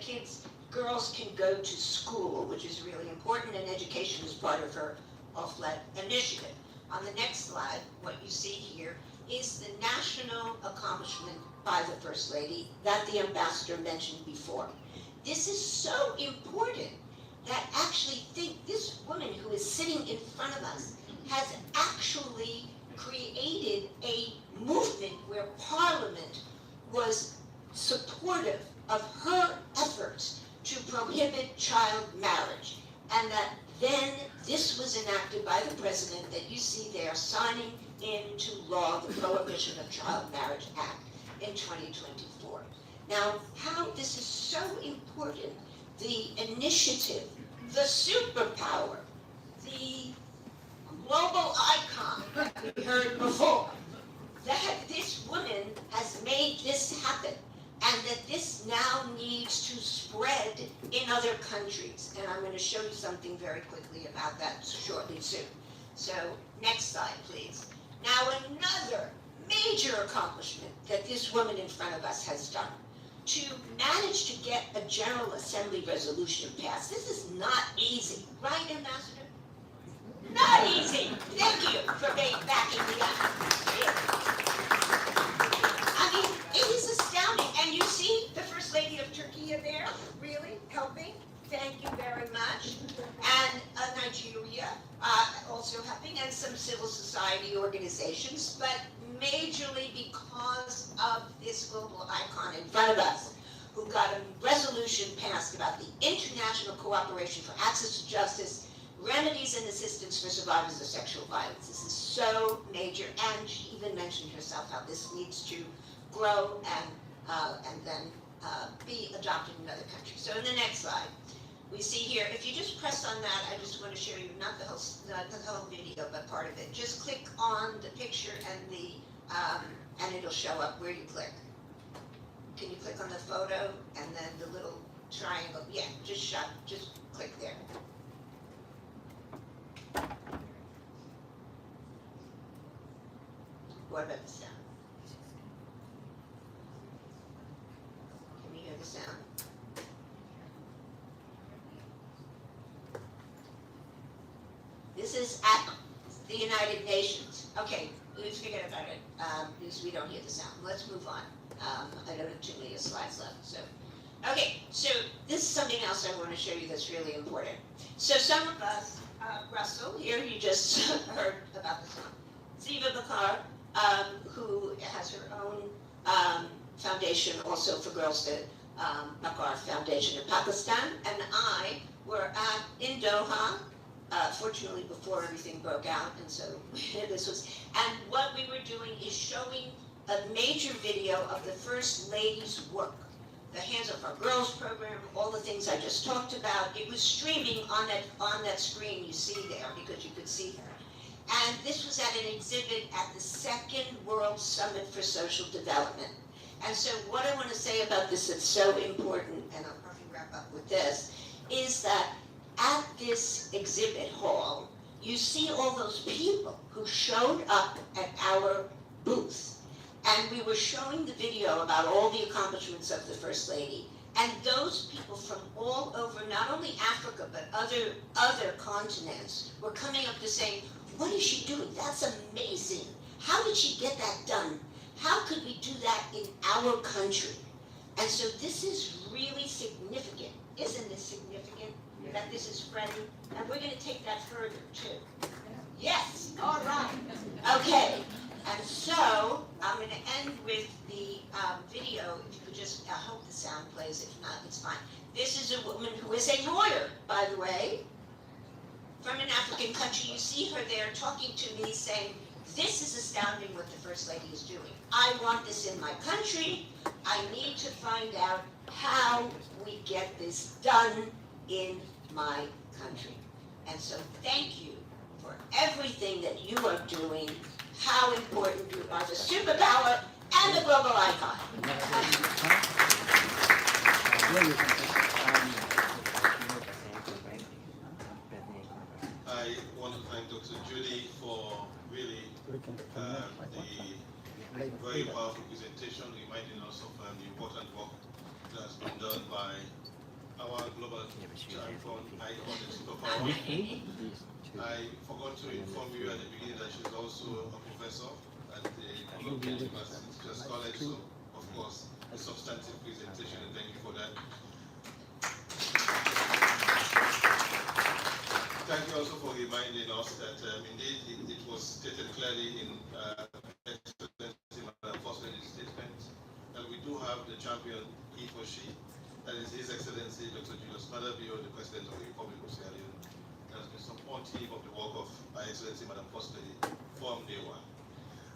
girls can go to school, which is really important, and education is part of her OFLET initiative. On the next slide, what you see here is the national accomplishment by the First Lady that the ambassador mentioned before. This is so important that actually this woman who is sitting in front of us has actually created a movement where Parliament was supportive of her efforts to prohibit child marriage, and that then this was enacted by the President that you see there signing into law the Prohibition of Child Marriage Act in 2024. Now, how this is so important, the initiative, the superpower, the global icon that we heard before, that this woman has made this happen, and that this now needs to spread in other countries. And I'm going to show you something very quickly about that shortly soon. So, next slide, please. Now, another major accomplishment that this woman in front of us has done, to manage to get a General Assembly resolution passed. This is not easy, right, Ambassador? Not easy. Thank you for backing me up. I mean, it is astounding. And you see the First Lady of Turkey there, really helping. Thank you very much. And Nigeria also helping, and some civil society organizations, but majorly because of this global icon in front of us, who got a resolution passed about the international cooperation for access to justice, remedies and assistance for survivors of sexual violence. This is so major, and she even mentioned herself how this needs to grow and then be adopted in other countries. So in the next slide, we see here, if you just press on that, I just want to show you not the whole video, but part of it. Just click on the picture and it'll show up where you click. Can you click on the photo and then the little triangle? Yeah, just click there. What about the sound? Can you hear the sound? This is at the United Nations. Okay, let's forget about it, because we don't hear the sound. Let's move on. I don't have too many slides left, so. Okay, so this is something else I want to show you that's really important. So some of us, Russell, here you just heard about this one. Ziva Bakar, who has her own foundation also for girls, the Bakar Foundation in Pakistan, and I were in Doha, fortunately before everything broke out, and so this was, and what we were doing is showing a major video of the First Lady's work. The Hands Off Our Girls program, all the things I just talked about. It was streaming on that screen you see there, because you could see her. And this was at an exhibit at the Second World Summit for Social Development. And so what I want to say about this that's so important, and I'll probably wrap up with this, is that at this exhibit hall, you see all those people who showed up at our booth. And we were showing the video about all the accomplishments of the First Lady. And those people from all over, not only Africa, but other continents, were coming up to saying, what is she doing? That's amazing. How did she get that done? How could we do that in our country? And so this is really significant. Isn't this significant that this is spreading? And we're going to take that further, too. Yes, all right. Okay. And so, I'm going to end with the video. If you could just, I hope the sound plays. If not, it's fine. This is a woman who is a lawyer, by the way, from an African country. You see her there talking to me saying, this is astounding what the First Lady is doing. I want this in my country. I need to find out how we get this done in my country. And so, thank you for everything that you are doing. How important you are, the superpower and the global icon. I want to thank Dr. Judy for really the very powerful presentation, reminding us of the important work that has been done by our global champion icon and superpower. I forgot to inform you at the beginning that she's also a professor at the Columbia University Teachers College, so of course a substantive presentation, and thank you for that. Thank you also for reminding us that indeed it was stated clearly in Excellency Madam First Lady's statement that we do have the champion, he for she, that is His Excellency Dr. Julius Madabio, the President of the Republic of Sierra Leone. Has been supportive of the work of Her Excellency Madam First Lady from day one.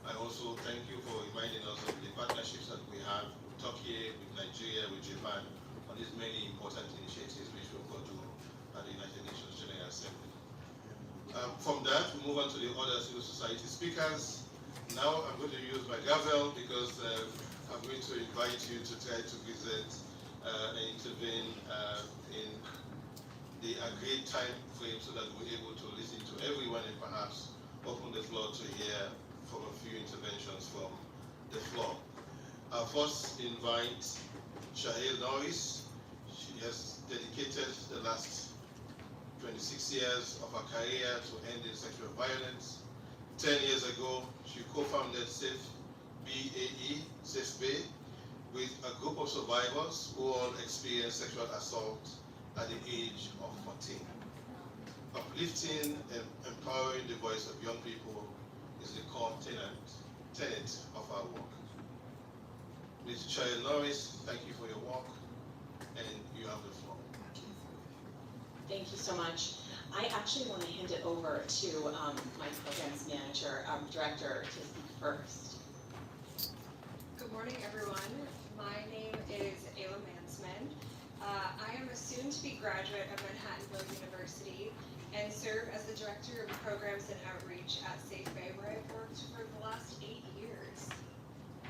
I also thank you for reminding us of the partnerships that we have with Turkey, with Nigeria, with Japan, on these many important initiatives which we will do at the United Nations General Assembly. From that, we move on to the other civil society speakers. Now I'm going to use my gavel because I'm going to invite you to try to visit and intervene in the agreed time frame so that we're able to listen to everyone and perhaps open the floor to hear from a few interventions from the floor. I'll first invite Shahil Norris. She has dedicated the last 26 years of her career to ending sexual violence. 10 years ago, she co-founded Safe BAE, Safe Bay, with a group of survivors who all experienced sexual assault at the age of 14. Uplifting and empowering the voice of young people is the core tenet of our work. Ms. Shahil Norris, thank you for your work, and you have the floor. Thank you so much. I actually want to hand it over to my programs manager, director, to speak first. Good morning, everyone. My name is Ayla Mansman. I am a soon-to-be graduate of Manhattanville University and serve as the Director of Programs and Outreach at Safe Bay, where I've worked for the last 8 years.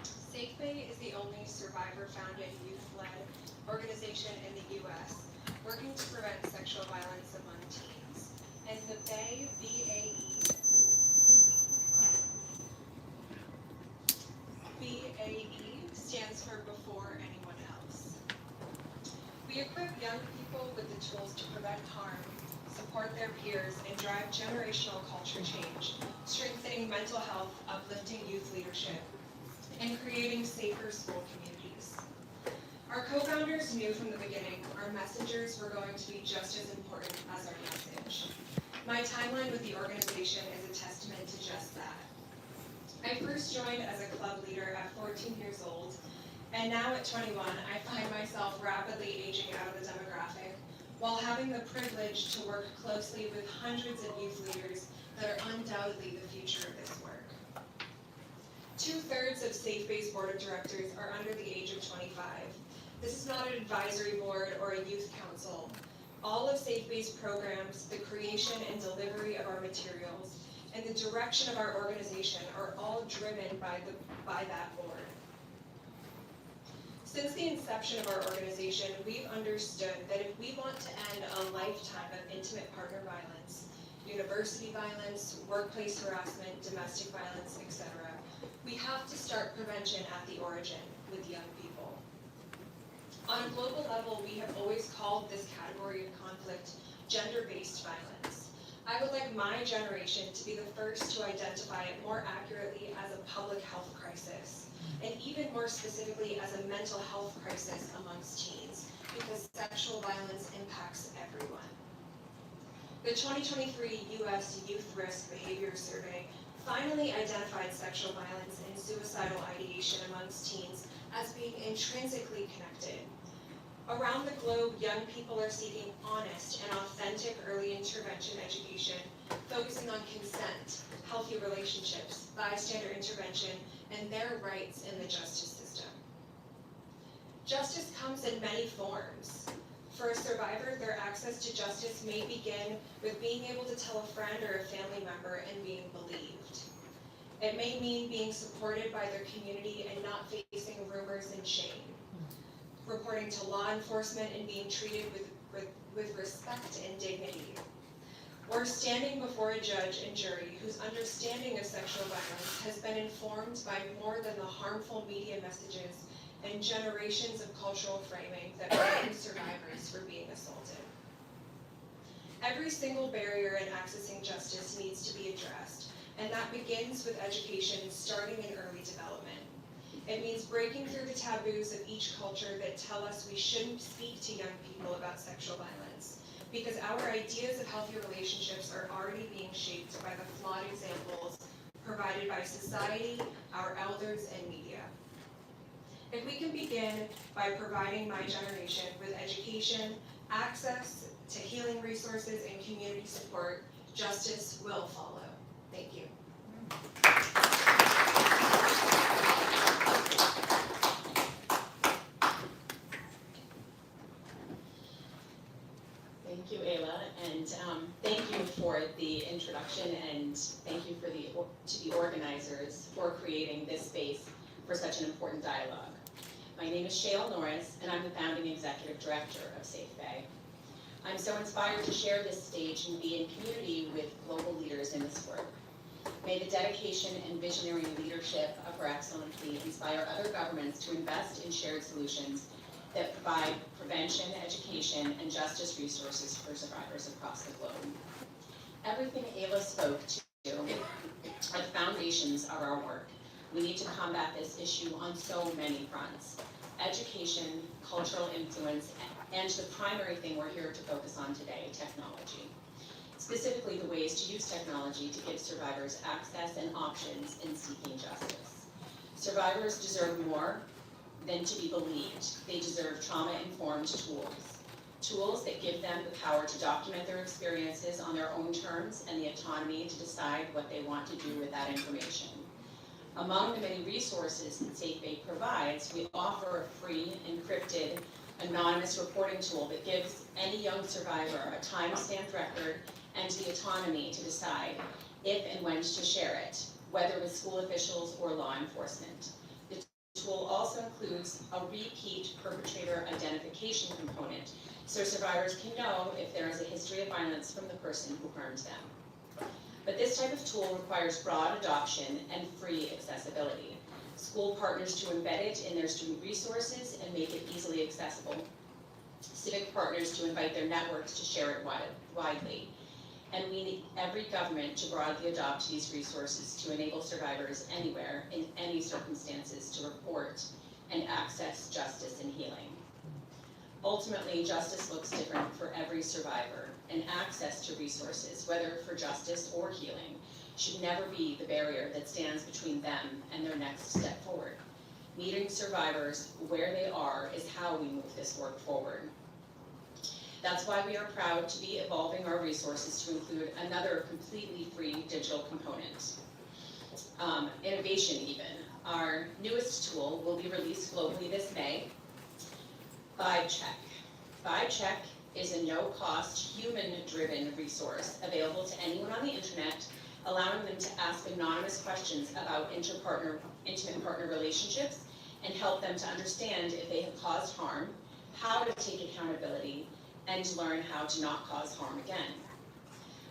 Safe Bay is the only survivor-founded, youth-led organization in the U.S. working to prevent sexual violence among teens. And the Bay, BAE stands for Before Anyone Else. We equip young people with the tools to prevent harm, support their peers, and drive generational culture change, strengthening mental health, uplifting youth leadership, and creating safer school communities. Our co-founders knew from the beginning our messengers were going to be just as important as our message. My timeline with the organization is a testament to just that. I first joined as a club leader at 14 years old, and now at 21, I find myself rapidly aging out of the demographic, while having the privilege to work closely with hundreds of youth leaders that are undoubtedly the future of this work. 2/3 of Safe Bay's board of directors are under the age of 25. This is not an advisory board or a youth council. All of Safe Bay's programs, the creation and delivery of our materials, and the direction of our organization are all driven by that board. Since the inception of our organization, we've understood that if we want to end a lifetime of intimate partner violence, university violence, workplace harassment, domestic violence, etc., we have to start prevention at the origin with young people. On a global level, we have always called this category of conflict gender-based violence. I would like my generation to be the first to identify it more accurately as a public health crisis, and even more specifically as a mental health crisis amongst teens, because sexual violence impacts everyone. The 2023 U.S. Youth Risk Behavior Survey finally identified sexual violence and suicidal ideation amongst teens as being intrinsically connected. Around the globe, young people are seeking honest and authentic early intervention education, focusing on consent, healthy relationships, bystander intervention, and their rights in the justice system. Justice comes in many forms. For a survivor, their access to justice may begin with being able to tell a friend or a family member and being believed. It may mean being supported by their community and not facing rumors and shame. Reporting to law enforcement and being treated with respect and dignity. Or standing before a judge and jury whose understanding of sexual violence has been informed by more than the harmful media messages and generations of cultural framing that blame survivors for being assaulted. Every single barrier in accessing justice needs to be addressed, and that begins with education starting in early development. It means breaking through the taboos of each culture that tell us we shouldn't speak to young people about sexual violence, because our ideas of healthy relationships are already being shaped by the flawed examples provided by society, our elders, and media. If we can begin by providing my generation with education, access to healing resources, and community support, justice will follow. Thank you. the introduction, and thank you to the organizers for creating this space for such an important dialogue. My name is Shale Norris, and I'm the founding executive director of Safe Bay. I'm so inspired to share this stage and be in community with global leaders in this work. May the dedication and visionary leadership of Her Excellency inspire other governments to invest in shared solutions that provide prevention, education, and justice resources for survivors across the globe. Everything Ayla spoke to are the foundations of our work. We need to combat this issue on so many fronts: education, cultural influence, and the primary thing we're here to focus on today, technology. Specifically, the ways to use technology to give survivors access and options in seeking justice. Survivors deserve more than to be believed. They deserve trauma-informed tools that give them the power to document their experiences on their own terms and the autonomy to decide what they want to do with that information. Among the many resources that Safe Bay provides, we offer a free, encrypted, anonymous reporting tool that gives any young survivor a time-stamped record and the autonomy to decide if and when to share it, whether with school officials or law enforcement. The tool also includes a repeat perpetrator identification component, so survivors can know if there is a history of violence from the person who harmed them. But this type of tool requires broad adoption and free accessibility. School partners to embed it in their student resources and make it easily accessible. Civic partners to invite their networks to share it widely. And we need every government to broadly adopt these resources to enable survivors anywhere, in any circumstances, to report and access justice and healing. Ultimately, justice looks different for every survivor, and access to resources, whether for justice or healing, should never be the barrier that stands between them and their next step forward. Meeting survivors where they are is how we move this work forward. That's why we are proud to be evolving our resources to include another completely free digital component. Innovation even. Our newest tool will be released globally this May. VibeCheck. VibeCheck is a no-cost, human-driven resource available to anyone on the internet, allowing them to ask anonymous questions about intimate partner relationships and help them to understand if they have caused harm, how to take accountability, and to learn how to not cause harm again.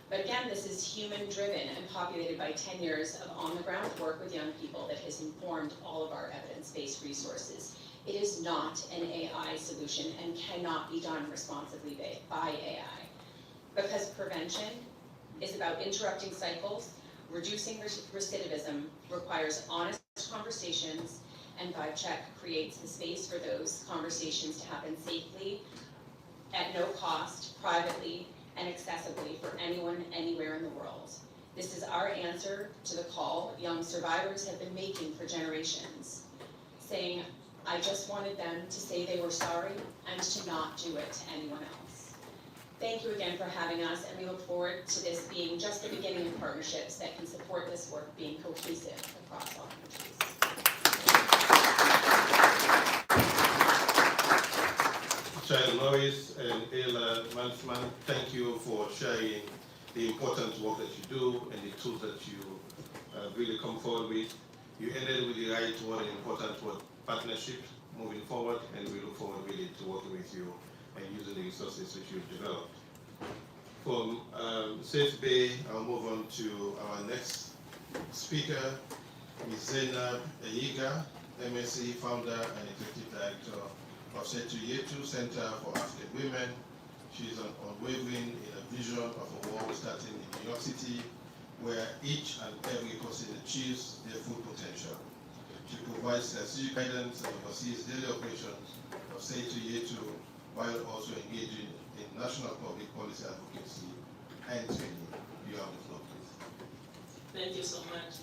But again, this is human-driven and populated by 10 years of on-the-ground work with young people that has informed all of our evidence-based resources. It is not an AI solution and cannot be done responsibly by AI. Because prevention is about interrupting cycles, reducing recidivism, requires honest conversations, and VibeCheck creates the space for those conversations to happen safely, at no cost, privately, and accessibly for anyone, anywhere in the world. This is our answer to the call young survivors have been making for generations, saying, I just wanted them to say they were sorry and to not do it to anyone else. Thank you again for having us, and we look forward to this being just the beginning of partnerships that can support this work being cohesive across all countries. Child Norris and Ayla Mansman, thank you for sharing the important work that you do and the tools that you really come forward with. You ended with the right word, an important word, partnership, moving forward, and we look forward really to working with you and using the resources which you've developed. From Safe Bay, I'll move on to our next speaker, Ms. Zainab Eyiga, MSc founder and executive director of Setu Yetu Center for African Women. She is unwavering in a vision of a world starting in New York City, where each and every person achieves their full potential. She provides strategic guidance and oversees daily operations of Setu Yetu, while also engaging in national public policy advocacy and training. You have the floor, please. Thank you so much.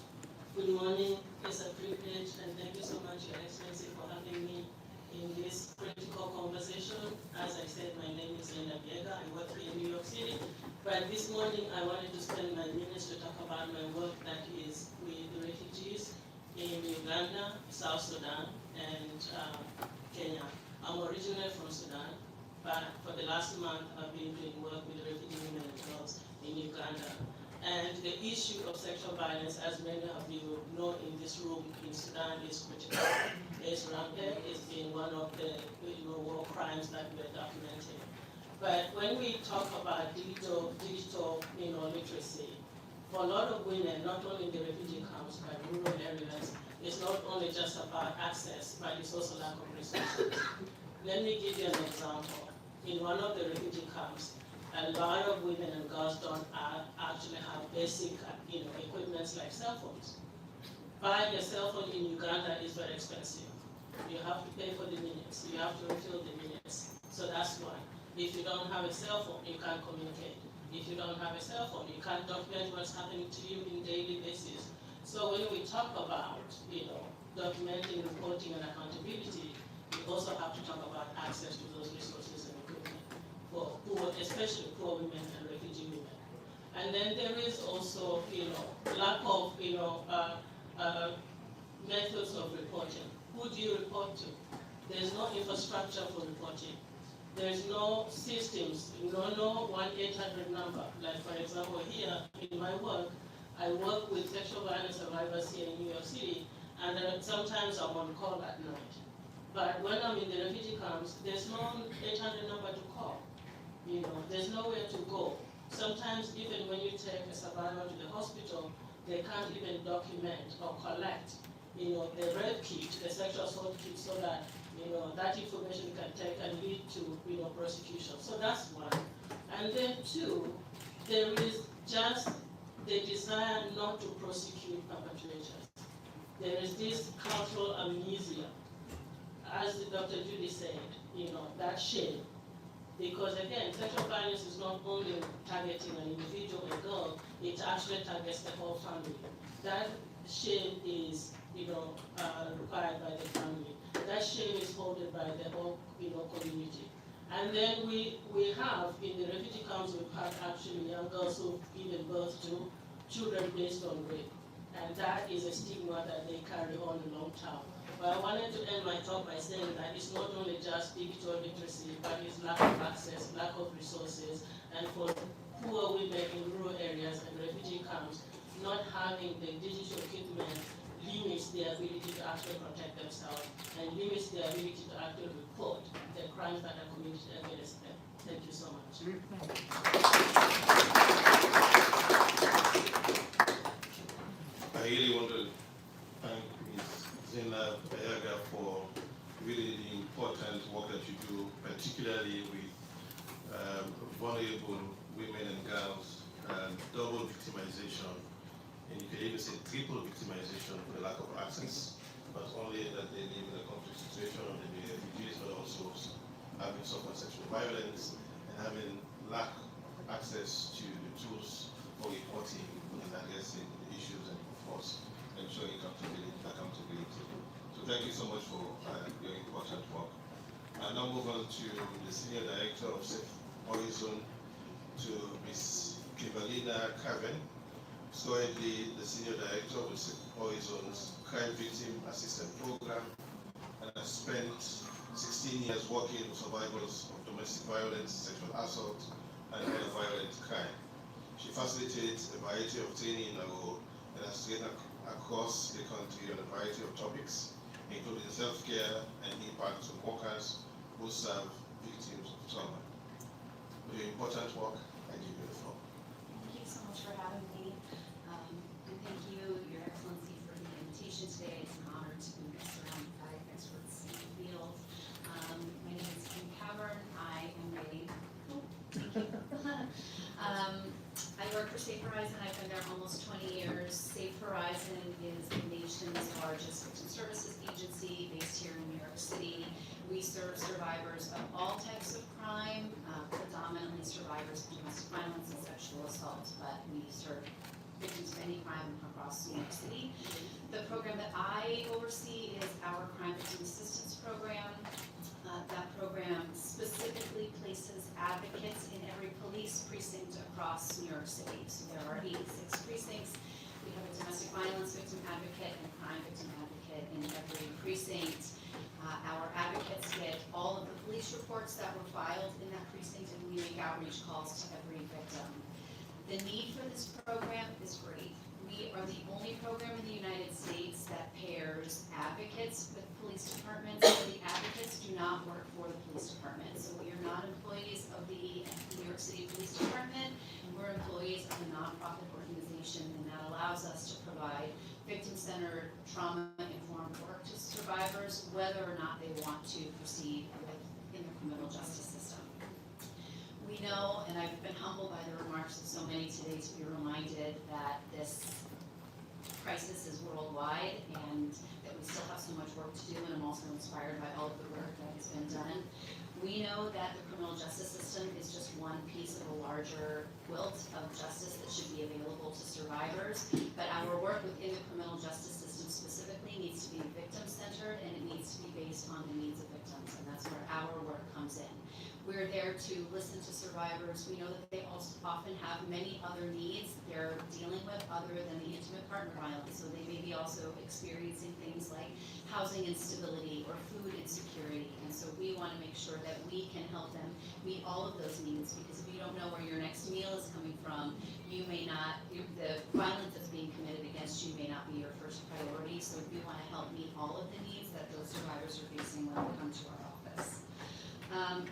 Good morning. It's a privilege, and thank you so much, Your Excellency, for having me in this critical conversation. As I said, my name is Zainab Eyiga. I work here in New York City. But this morning, I wanted to spend my minutes to talk about my work that is with the refugees in Uganda, South Sudan, and Kenya. I'm originally from Sudan, but for the last month, I've been doing work with refugee women and girls in Uganda. And the issue of sexual violence, as many of you know in this room in Sudan, is critical. It's rampant. It's been one of the war crimes that we're documenting. But when we talk about digital literacy, for a lot of women, not only in the refugee camps, but rural areas, it's not only just about access, but it's also lack of resources. Let me give you an example. In one of the refugee camps, a lot of women and girls don't actually have basic equipment like cell phones. Buying a cell phone in Uganda is very expensive. You have to pay for the minutes. You have to refill the minutes. So that's why. If you don't have a cell phone, you can't communicate. If you don't have a cell phone, you can't document what's happening to you in daily basis. So when we talk about, documenting, reporting, and accountability, we also have to talk about access to those resources and equipment for poor, especially poor women and refugee women. And then there is also, lack of, methods of reporting. Who do you report to? There's no infrastructure for reporting. There's no systems, no 1-800 number. Like for example, here in my work, I work with sexual violence survivors here in New York City, and sometimes I'm on call at night. But when I'm in the refugee camps, there's no 800 number to call. There's nowhere to go. Sometimes even when you take a survivor to the hospital, they can't even document or collect, the rape kit, the sexual assault kit, so that that information can take and lead to prosecution. So that's one. And then two, there is just the desire not to prosecute perpetrators. There is this cultural amnesia, as Dr. Judy said, that shame. Because again, sexual violence is not only targeting an individual, a girl, it actually targets the whole family. That shame is, required by the family. That shame is held by the whole, community. And then we have, in the refugee camps, we've had actually young girls who've given birth to children based on rape. And that is a stigma that they carry on a long time. But I wanted to end my talk by saying that it's not only just digital literacy, but it's lack of access, lack of resources, and for poor women in rural areas and refugee camps, not having the digital equipment limits their ability to actually protect themselves and limits their ability to actually report the crimes that are committed against them. Thank you so much. I really want to thank Ms. Zina Bayaga for really the important work that you do, particularly with vulnerable women and girls, and double victimization, and you can even say triple victimization for the lack of access, not only that they live in a conflict situation or they be refugees, but also having suffered sexual violence and having lack access to the tools for reporting and addressing the issues and of course ensuring accountability. So thank you so much for your important work. I'll now move on to the Senior Director of Safe Horizon, to Ms. Kivalina Caven, currently the Senior Director of Safe Horizon's Crime Victim Assistance Program, and has spent 16 years working with survivors of domestic violence, sexual assault, and other violent crime. She facilitates a variety of training in her role and has trained across the country on a variety of topics, including self-care and impact of workers who serve victims of trauma. For your important work, I give you the floor. Thank you so much for having me. And thank you, Your Excellency, for the invitation today. It's an honor to be surrounded by experts in the field. My name is Kim Cavern. I am a, thank you. I work for Safe Horizon. I've been there almost 20 years. Safe Horizon is the nation's largest victim services agency based here in New York City. We serve survivors of all types of crime, predominantly survivors of domestic violence and sexual assault, but we serve victims of any crime across New York City. The program that I oversee is our Crime Victim Assistance Program. That program specifically places advocates in every police precinct across New York City. So there are 86 precincts. We have a domestic violence victim advocate and a crime victim advocate in every precinct. Our advocates get all of the police reports that were filed in that precinct, and we make outreach calls to every victim. The need for this program is great. We are the only program in the United States that pairs advocates with police departments, and the advocates do not work for the police department. So we are not employees of the New York City Police Department, we're employees of a nonprofit organization, and that allows us to provide victim-centered, trauma-informed work to survivors, whether or not they want to proceed in the criminal justice system. We know, and I've been humbled by the remarks of so many today to be reminded that this crisis is worldwide and that we still have so much work to do, and I'm also inspired by all of the work that has been done. We know that the criminal justice system is just one piece of a larger quilt of justice that should be available to survivors, but our work within the criminal justice system specifically needs to be victim-centered, and it needs to be based on the needs of victims, and that's where our work comes in. We're there to listen to survivors. We know that they also often have many other needs they're dealing with other than the intimate partner violence. So they may be also experiencing things like housing instability or food insecurity. And so we want to make sure that we can help them meet all of those needs, because if you don't know where your next meal is coming from, you may not, the violence that's being committed against you may not be your first priority. So we want to help meet all of the needs that those survivors are facing when they come to our office.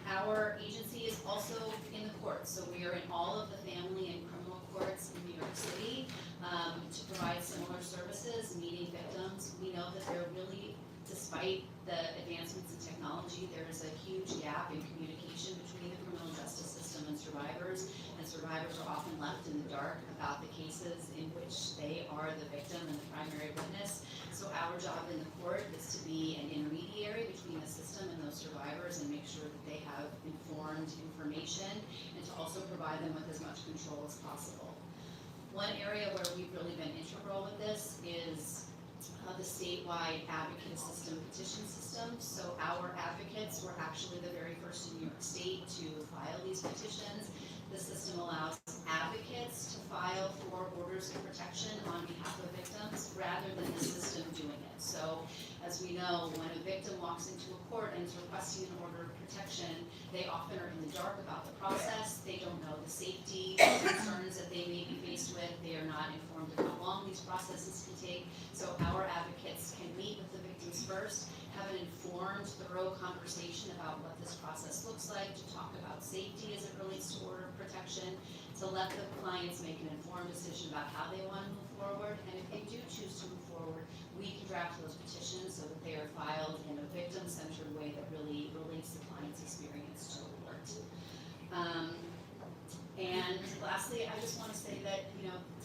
Our agency is also in the courts, so we are in all of the family and criminal courts in New York City to provide similar services, meeting victims. We know that there really, despite the advancements in technology, there is a huge gap in communication between the criminal justice system and survivors are often left in the dark about the cases in which they are the victim and the primary witness. So our job in the court is to be an intermediary between the system and those survivors and make sure that they have informed information, and to also provide them with as much control as possible. One area where we've really been integral with this is the statewide advocate system petition system. So our advocates were actually the very first in New York State to file these petitions. The system allows advocates to file for orders of protection on behalf of victims rather than the system doing it. So as we know, when a victim walks into a court and is requesting an order of protection, they often are in the dark about the process. They don't know the safety concerns that they may be faced with. They are not informed of how long these processes can take. So our advocates can meet with the victims first, have an informed, thorough conversation about what this process looks like, to talk about safety as it relates to order of protection, to let the clients make an informed decision about how they want to move forward. And if they do choose to move forward, we can draft those petitions so that they are filed in a victim-centered way that really relates the client's experience to the court. And lastly, I just want to say that,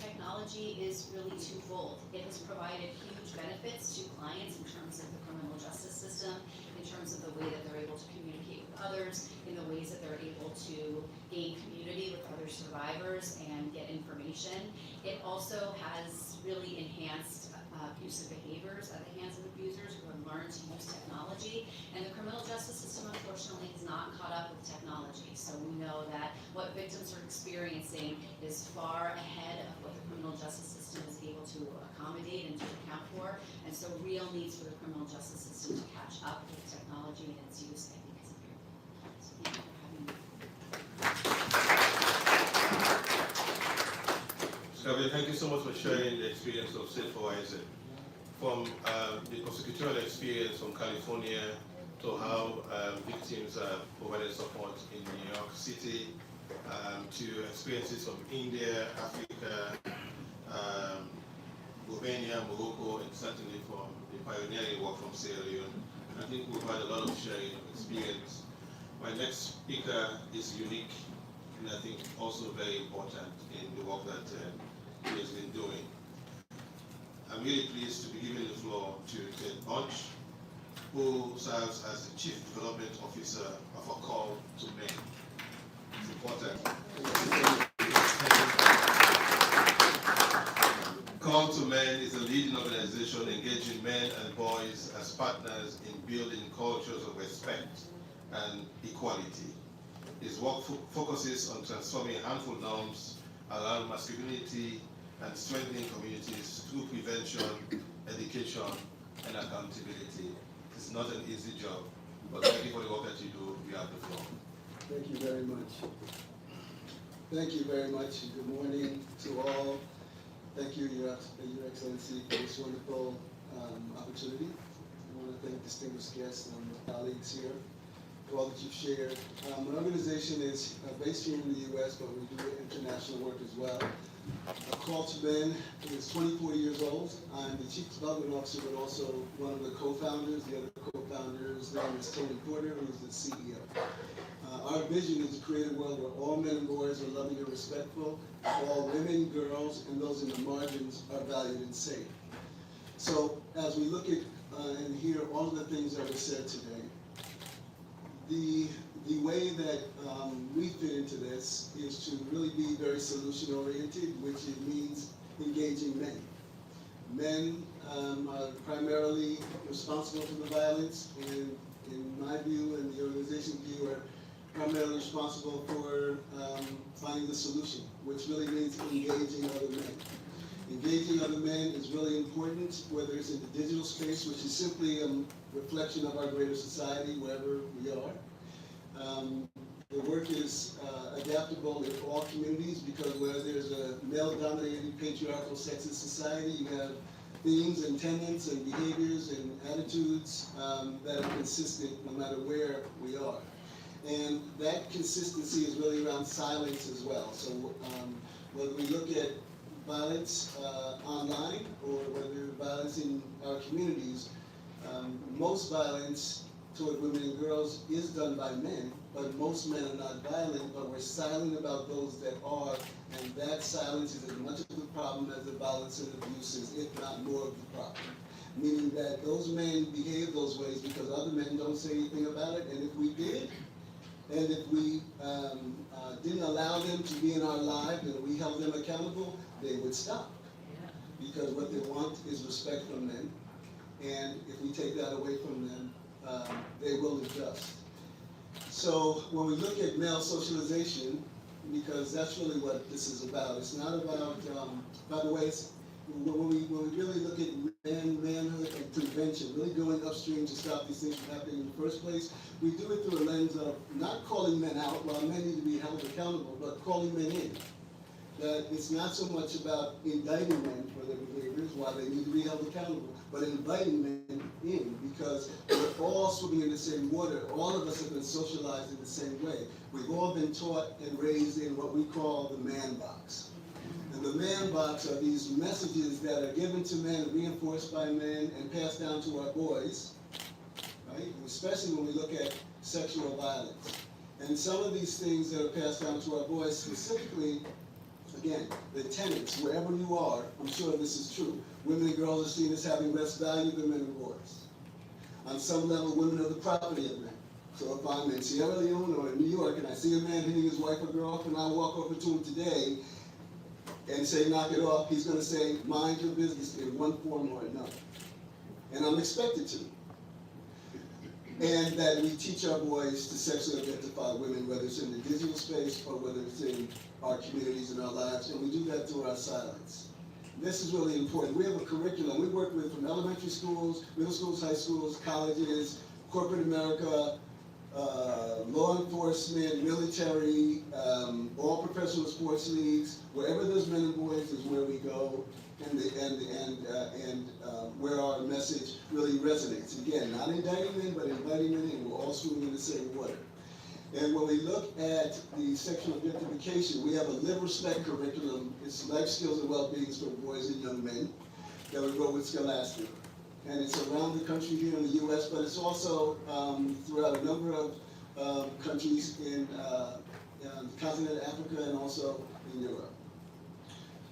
technology is really twofold. It has provided huge benefits to clients in terms of the criminal justice system, in terms of the way that they're able to communicate with others, in the ways that they're able to gain community with other survivors and get information. It also has really enhanced abusive behaviors at the hands of abusers who have learned to use technology. And the criminal justice system, unfortunately, is not caught up with technology. So we know that what victims are experiencing is far ahead of what the criminal justice system is able to accommodate and to account for. And so real needs for the criminal justice system to catch up with technology and its use, I think, is important. So thank you for having me. Gabriel, thank you so much for sharing the experience of Safe Horizon. From the prosecutorial experience from California to how victims are provided support in New York City, to experiences from India, Africa, Romania, Morocco, and certainly from the pioneering work from Sierra Leone. I think we've had a lot of sharing of experience. My next speaker is unique, and I think also very important in the work that he has been doing. I'm really pleased to be giving the floor to Ted Bunch, who serves as the Chief Development Officer of A Call to Men. It's important. Call to Men is a leading organization engaging men and boys as partners in building cultures of respect and equality. His work focuses on transforming harmful norms around masculinity and strengthening communities through prevention, education, and accountability. It's not an easy job, but thank you for the work that you do. You have the floor. Thank you very much. Thank you very much, and good morning to all. Thank you, Your Excellency, for this wonderful opportunity. I want to thank distinguished guests and colleagues here for all that you've shared. Our organization is based here in the U.S., but we do international work as well. Call to Men is 24 years old. I'm the Chief Development Officer, but also one of the co-founders. The other co-founder's name is Tony Porter, who is the CEO. Our vision is to create a world where all men and boys are loving and respectful, all women, girls, and those in the margins are valued and safe. So as we look at and hear all of the things that were said today, the way that we fit into this is to really be very solution-oriented, which it means engaging men. Men are primarily responsible for the violence, and in my view and the organization's view are primarily responsible for finding the solution, which really means engaging other men. Engaging other men is really important, whether it's in the digital space, which is simply a reflection of our greater society, wherever we are. The work is adaptable in all communities, because where there's a male-dominated, patriarchal, sexist society, you have themes and tenets and behaviors and attitudes that are consistent no matter where we are. And that consistency is really around silence as well. So whether we look at violence online or whether violence in our communities, most violence toward women and girls is done by men, but most men are not violent, but we're silent about those that are, and that silence is as much of the problem as the violence and abuse is, if not more of the problem. Meaning that those men behave those ways because other men don't say anything about it, and if we did, and if we didn't allow them to be in our lives and we held them accountable, they would stop. Because what they want is respect from men, and if we take that away from them, they will adjust. So when we look at male socialization, because that's really what this is about. It's not about, by the way, when we really look at manhood and prevention, really going upstream to stop these things from happening in the first place, we do it through a lens of not calling men out, while men need to be held accountable, but calling men in. That it's not so much about indicting men for their behaviors, why they need to be held accountable, but inviting men in, because we're all swimming in the same water. All of us have been socialized in the same way. We've all been taught and raised in what we call the man box. And the man box are these messages that are given to men, reinforced by men, and passed down to our boys, right? Especially when we look at sexual violence. And some of these things that are passed down to our boys, specifically, again, the tenets, wherever you are, I'm sure this is true. Women and girls are seen as having less value than men and boys. On some level, women are the property of men. So if I'm in Sierra Leone or in New York and I see a man hitting his wife or girlfriend, I walk over to him today and say, knock it off, he's going to say, mind your business in one form or another. And I'm expected to. And that we teach our boys to sexually identify women, whether it's in the digital space or whether it's in our communities and our lives, and we do that through our silence. This is really important. We have a curriculum. We work with from elementary schools, middle schools, high schools, colleges, corporate America, law enforcement, military, all professional sports leagues. Wherever there's men and boys is where we go, and where our message really resonates. Again, not indicting men, but inviting men in. We're all swimming in the same water. And when we look at the sexual objectification, we have a live respect curriculum. It's life skills and well-being for boys and young men that we wrote with Scholastic. And it's around the country here in the U.S., but it's also throughout a number of countries in the continent of Africa and also in Europe.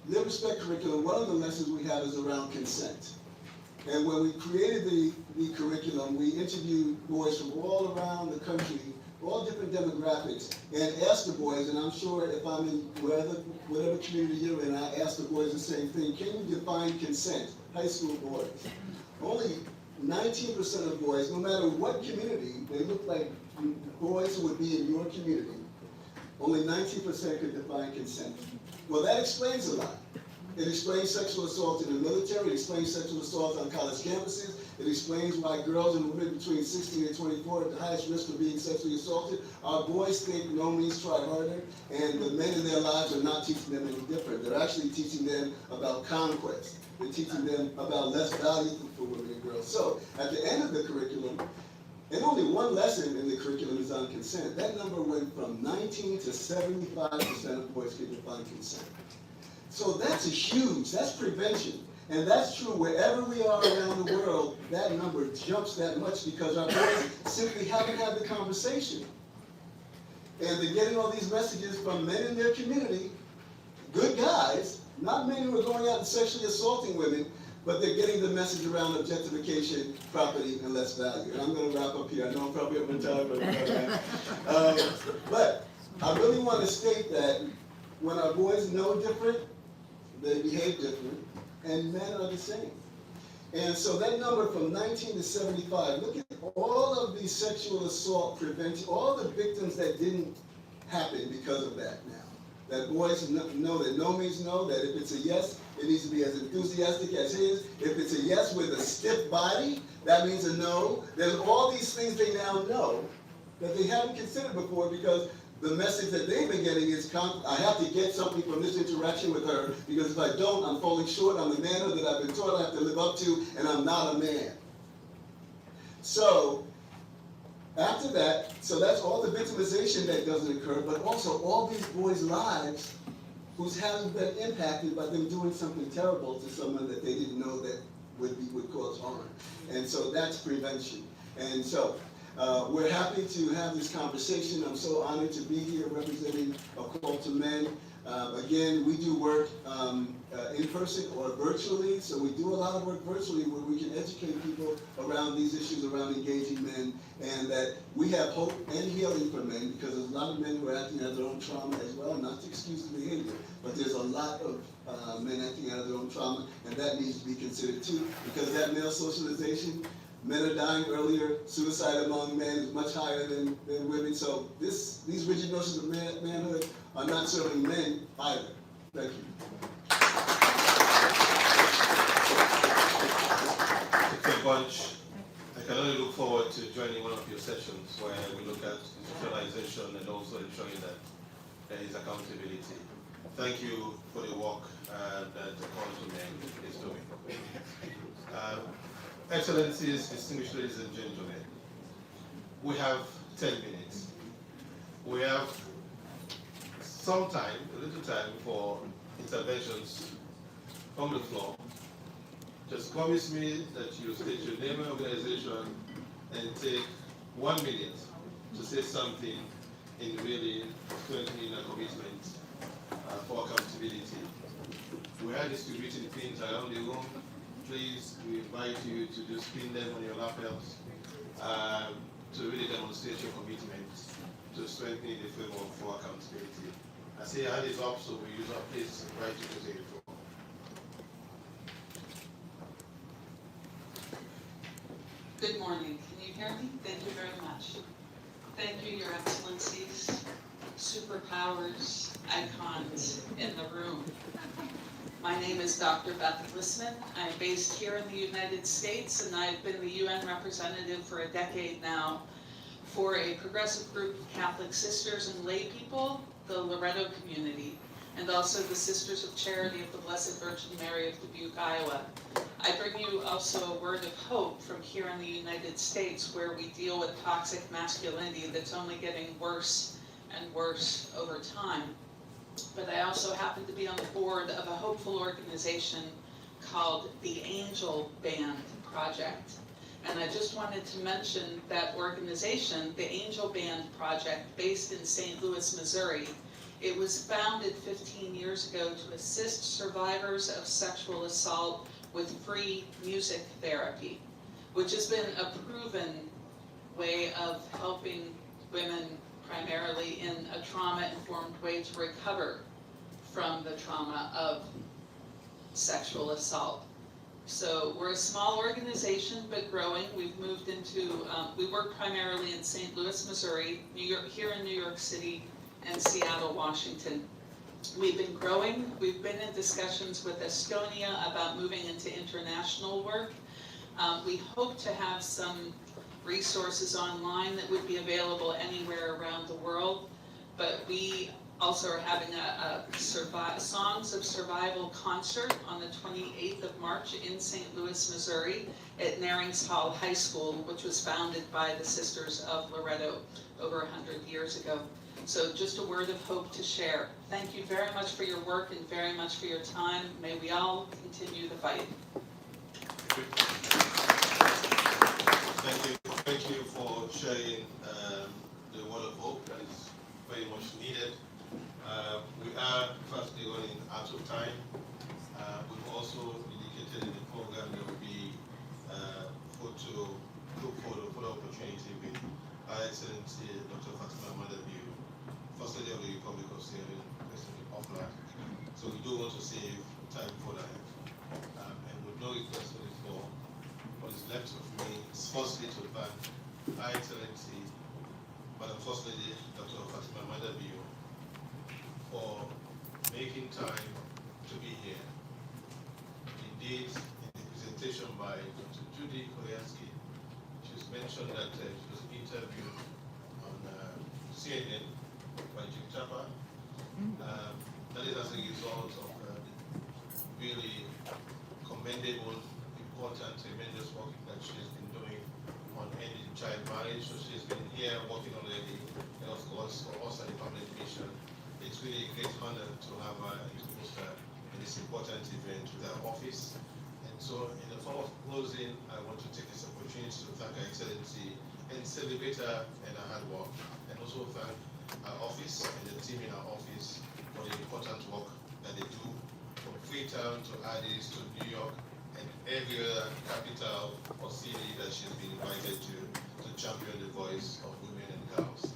Live respect curriculum, one of the lessons we have is around consent. And when we created the curriculum, we interviewed boys from all around the country, all different demographics, and asked the boys, and I'm sure if I'm in whatever community you're in, I ask the boys the same thing, can you define consent? High school boys. Only 19% of boys, no matter what community, they look like boys who would be in your community, only 19% could define consent. Well, that explains a lot. It explains sexual assault in the military, it explains sexual assault on college campuses, It explains why girls and women between 16 and 24 are at the highest risk of being sexually assaulted. Our boys think no means try harder, and the men in their lives are not teaching them any different. They're actually teaching them about conquest. They're teaching them about less value for women and girls. So, at the end of the curriculum, and only one lesson in the curriculum is on consent. That number went from 19 to 75% of boys can define consent. So that's that's prevention. And that's true wherever we are around the world, that number jumps that much because our boys simply haven't had the conversation. And they're getting all these messages from men in their community, good guys, not men who are going out and sexually assaulting women, but they're getting the message around objectification, property, and less value. And I'm going to wrap up here. I know I'm probably over time, but I really want to state that when our boys know different, they behave different, and men are the same. And so that number from 19 to 75, look at all of these sexual assault prevention, all the victims that didn't happen because of that now. That boys know that no means no, that if it's a yes, it needs to be as enthusiastic as his. If it's a yes with a stiff body, that means a no. There's all these things they now know that they haven't considered before because the message that they've been getting is, I have to get something from this interaction with her because if I don't, I'm falling short on the manhood that I've been taught I have to live up to, and I'm not a man. So, after that, so that's all the victimization that doesn't occur, but also all these boys' lives whose haven't been impacted by them doing something terrible to someone that they didn't know that would cause harm. And so that's prevention. And so we're happy to have this conversation. I'm so honored to be here representing A Call to Men. Again, we do work in person or virtually, so we do a lot of work virtually where we can educate people around these issues around engaging men, and that we have hope and healing for men because there's a lot of men who are acting out of their own trauma as well, not to excuse the behavior, but there's a lot of men acting out of their own trauma, and that needs to be considered too, because that male socialization, men are dying earlier, suicide among men is much higher than women, so these rigid notions of manhood are not serving men either. Thank you. Thank you, Bunch. I can only look forward to joining one of your sessions where we look at institutionalization and also ensuring that there is accountability. Thank you for the work that the Call to Men is doing. Excellencies, distinguished ladies and gentlemen, we have 10 minutes. We have some time, a little time for interventions from the floor. Just promise me that you state your name and organization and take 1 minute to say something in really strengthening a commitment for accountability. We are distributing pins around the room. Please, we invite you to just pin them on your laptops to really demonstrate your commitment to strengthening the framework for accountability. I see your hand is up, so we use our place to invite you to take the floor. Good morning. Can you hear me? Thank you very much. Thank you, Your Excellencies, superpowers, icons in the room. My name is Dr. Beth Lissman. I'm based here in the United States, and I've been the UN representative for a decade now for a progressive group of Catholic sisters and lay people, the Loretto community, and also the Sisters of Charity of the Blessed Virgin Mary of Dubuque, Iowa. I bring you also a word of hope from here in the United States, where we deal with toxic masculinity that's only getting worse and worse over time. But I also happen to be on the board of a hopeful organization called the Angel Band Project. And I just wanted to mention that organization, the Angel Band Project, based in St. Louis, Missouri. It was founded 15 years ago to assist survivors of sexual assault with free music therapy, which has been a proven way of helping women primarily in a trauma-informed way to recover from the trauma of sexual assault. So we're a small organization, but growing. We've moved into, we work primarily in St. Louis, Missouri, New York, here in New York City, and Seattle, Washington. We've been growing. We've been in discussions with Estonia about moving into international work. We hope to have some resources online that would be available anywhere around the world, but we also are having a Songs of Survival concert on the 28th of March in St. Louis, Missouri at Narings Hall High School, which was founded by the Sisters of Loretto over 100 years ago. So just a word of hope to share. Thank you very much for your work and very much for your time. May we all continue the fight. Thank you for sharing the word of hope that is very much needed. We are firstly running out of time. We've also indicated in the program there will be look for the photo opportunity with Her Excellency Dr. Fatima Madabiu, First Lady of the Republic of Sierra Leone, President of Land. So we do want to save time for that. And with no request for the floor, what is left of me is firstly to thank Her Excellency Madam First Lady Dr. Fatima Madabiu for making time to be here. Indeed, in the presentation by Dr. Judy Koyaski, she's mentioned that she was interviewed on CNN by Jim Chapa. That is as a result of really commendable, important, tremendous work that she's been doing on ending child marriage. So she's been here working already, and of course for us at the Family Mission, it's really a great honor to have her introduce her in this important event with our office. And so in the form of closing, I want to take this opportunity to thank Her Excellency and celebrate her and her hard work, and also thank our office and the team in our office for the important work that they do, from Freetown to Addis to New York and every other capital or city that she's been invited to champion the voice of women and girls.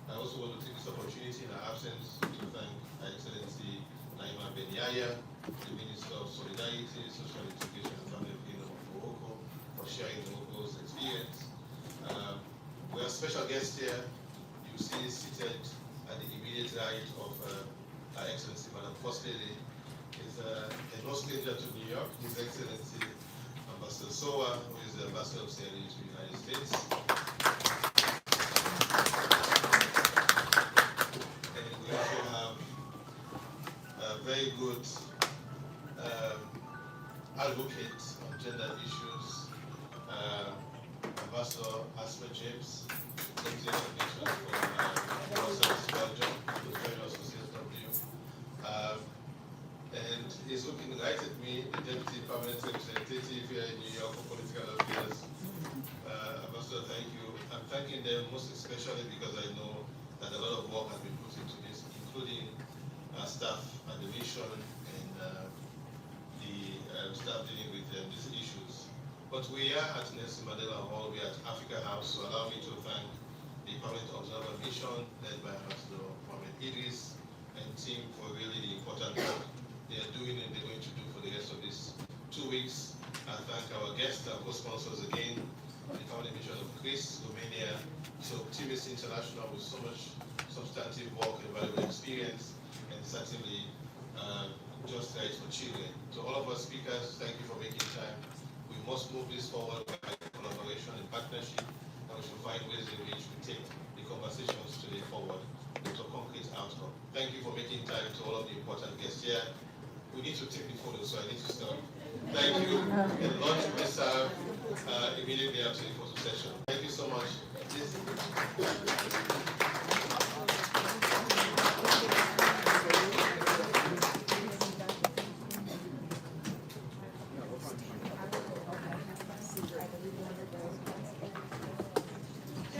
I also want to take this opportunity in her absence to thank Her Excellency Naima Ben-Yahya, the Minister of Solidarity, Social Integration and Family of the Kingdom of Morocco, for sharing Morocco's experience. We have special guests here. You see seated at the immediate right of Her Excellency Madam First Lady is no stranger to New York, His Excellency Ambassador Sowa, who is the Ambassador of Sierra Leone to the United States. And we also have a very good advocate on gender issues, Ambassador Asper James, Deputy Commissioner for Brussels, Belgium, who's joined us for CSW. And he's looking right at me, the Deputy Permanent Representative here in New York for Political Affairs. Ambassador, thank you. I'm thanking them most especially because I know that a lot of work has been put into this, including staff at the mission and the staff dealing with these issues. But we are at Nelson Mandela Hall, we are at Africa House, so allow me to thank the Permanent Observer Mission led by Ambassador Mohamed Idris and team for really the important work they are doing and they're going to do for the rest of these 2 weeks. I thank our guests, our co-sponsors again, the Family Mission of Greece, Romania, so Optimist International with so much substantive work and valuable experience, and certainly Just Rights for Children. To all of our speakers, thank you for making time. We must move this forward by collaboration and partnership, and we should find ways in which we take the conversations today forward into a concrete outcome. Thank you for making time to all of the important guests here. We need to take the photo, so I need to stop. Thank you. And lunch will be served immediately after the photo session. Thank you so much.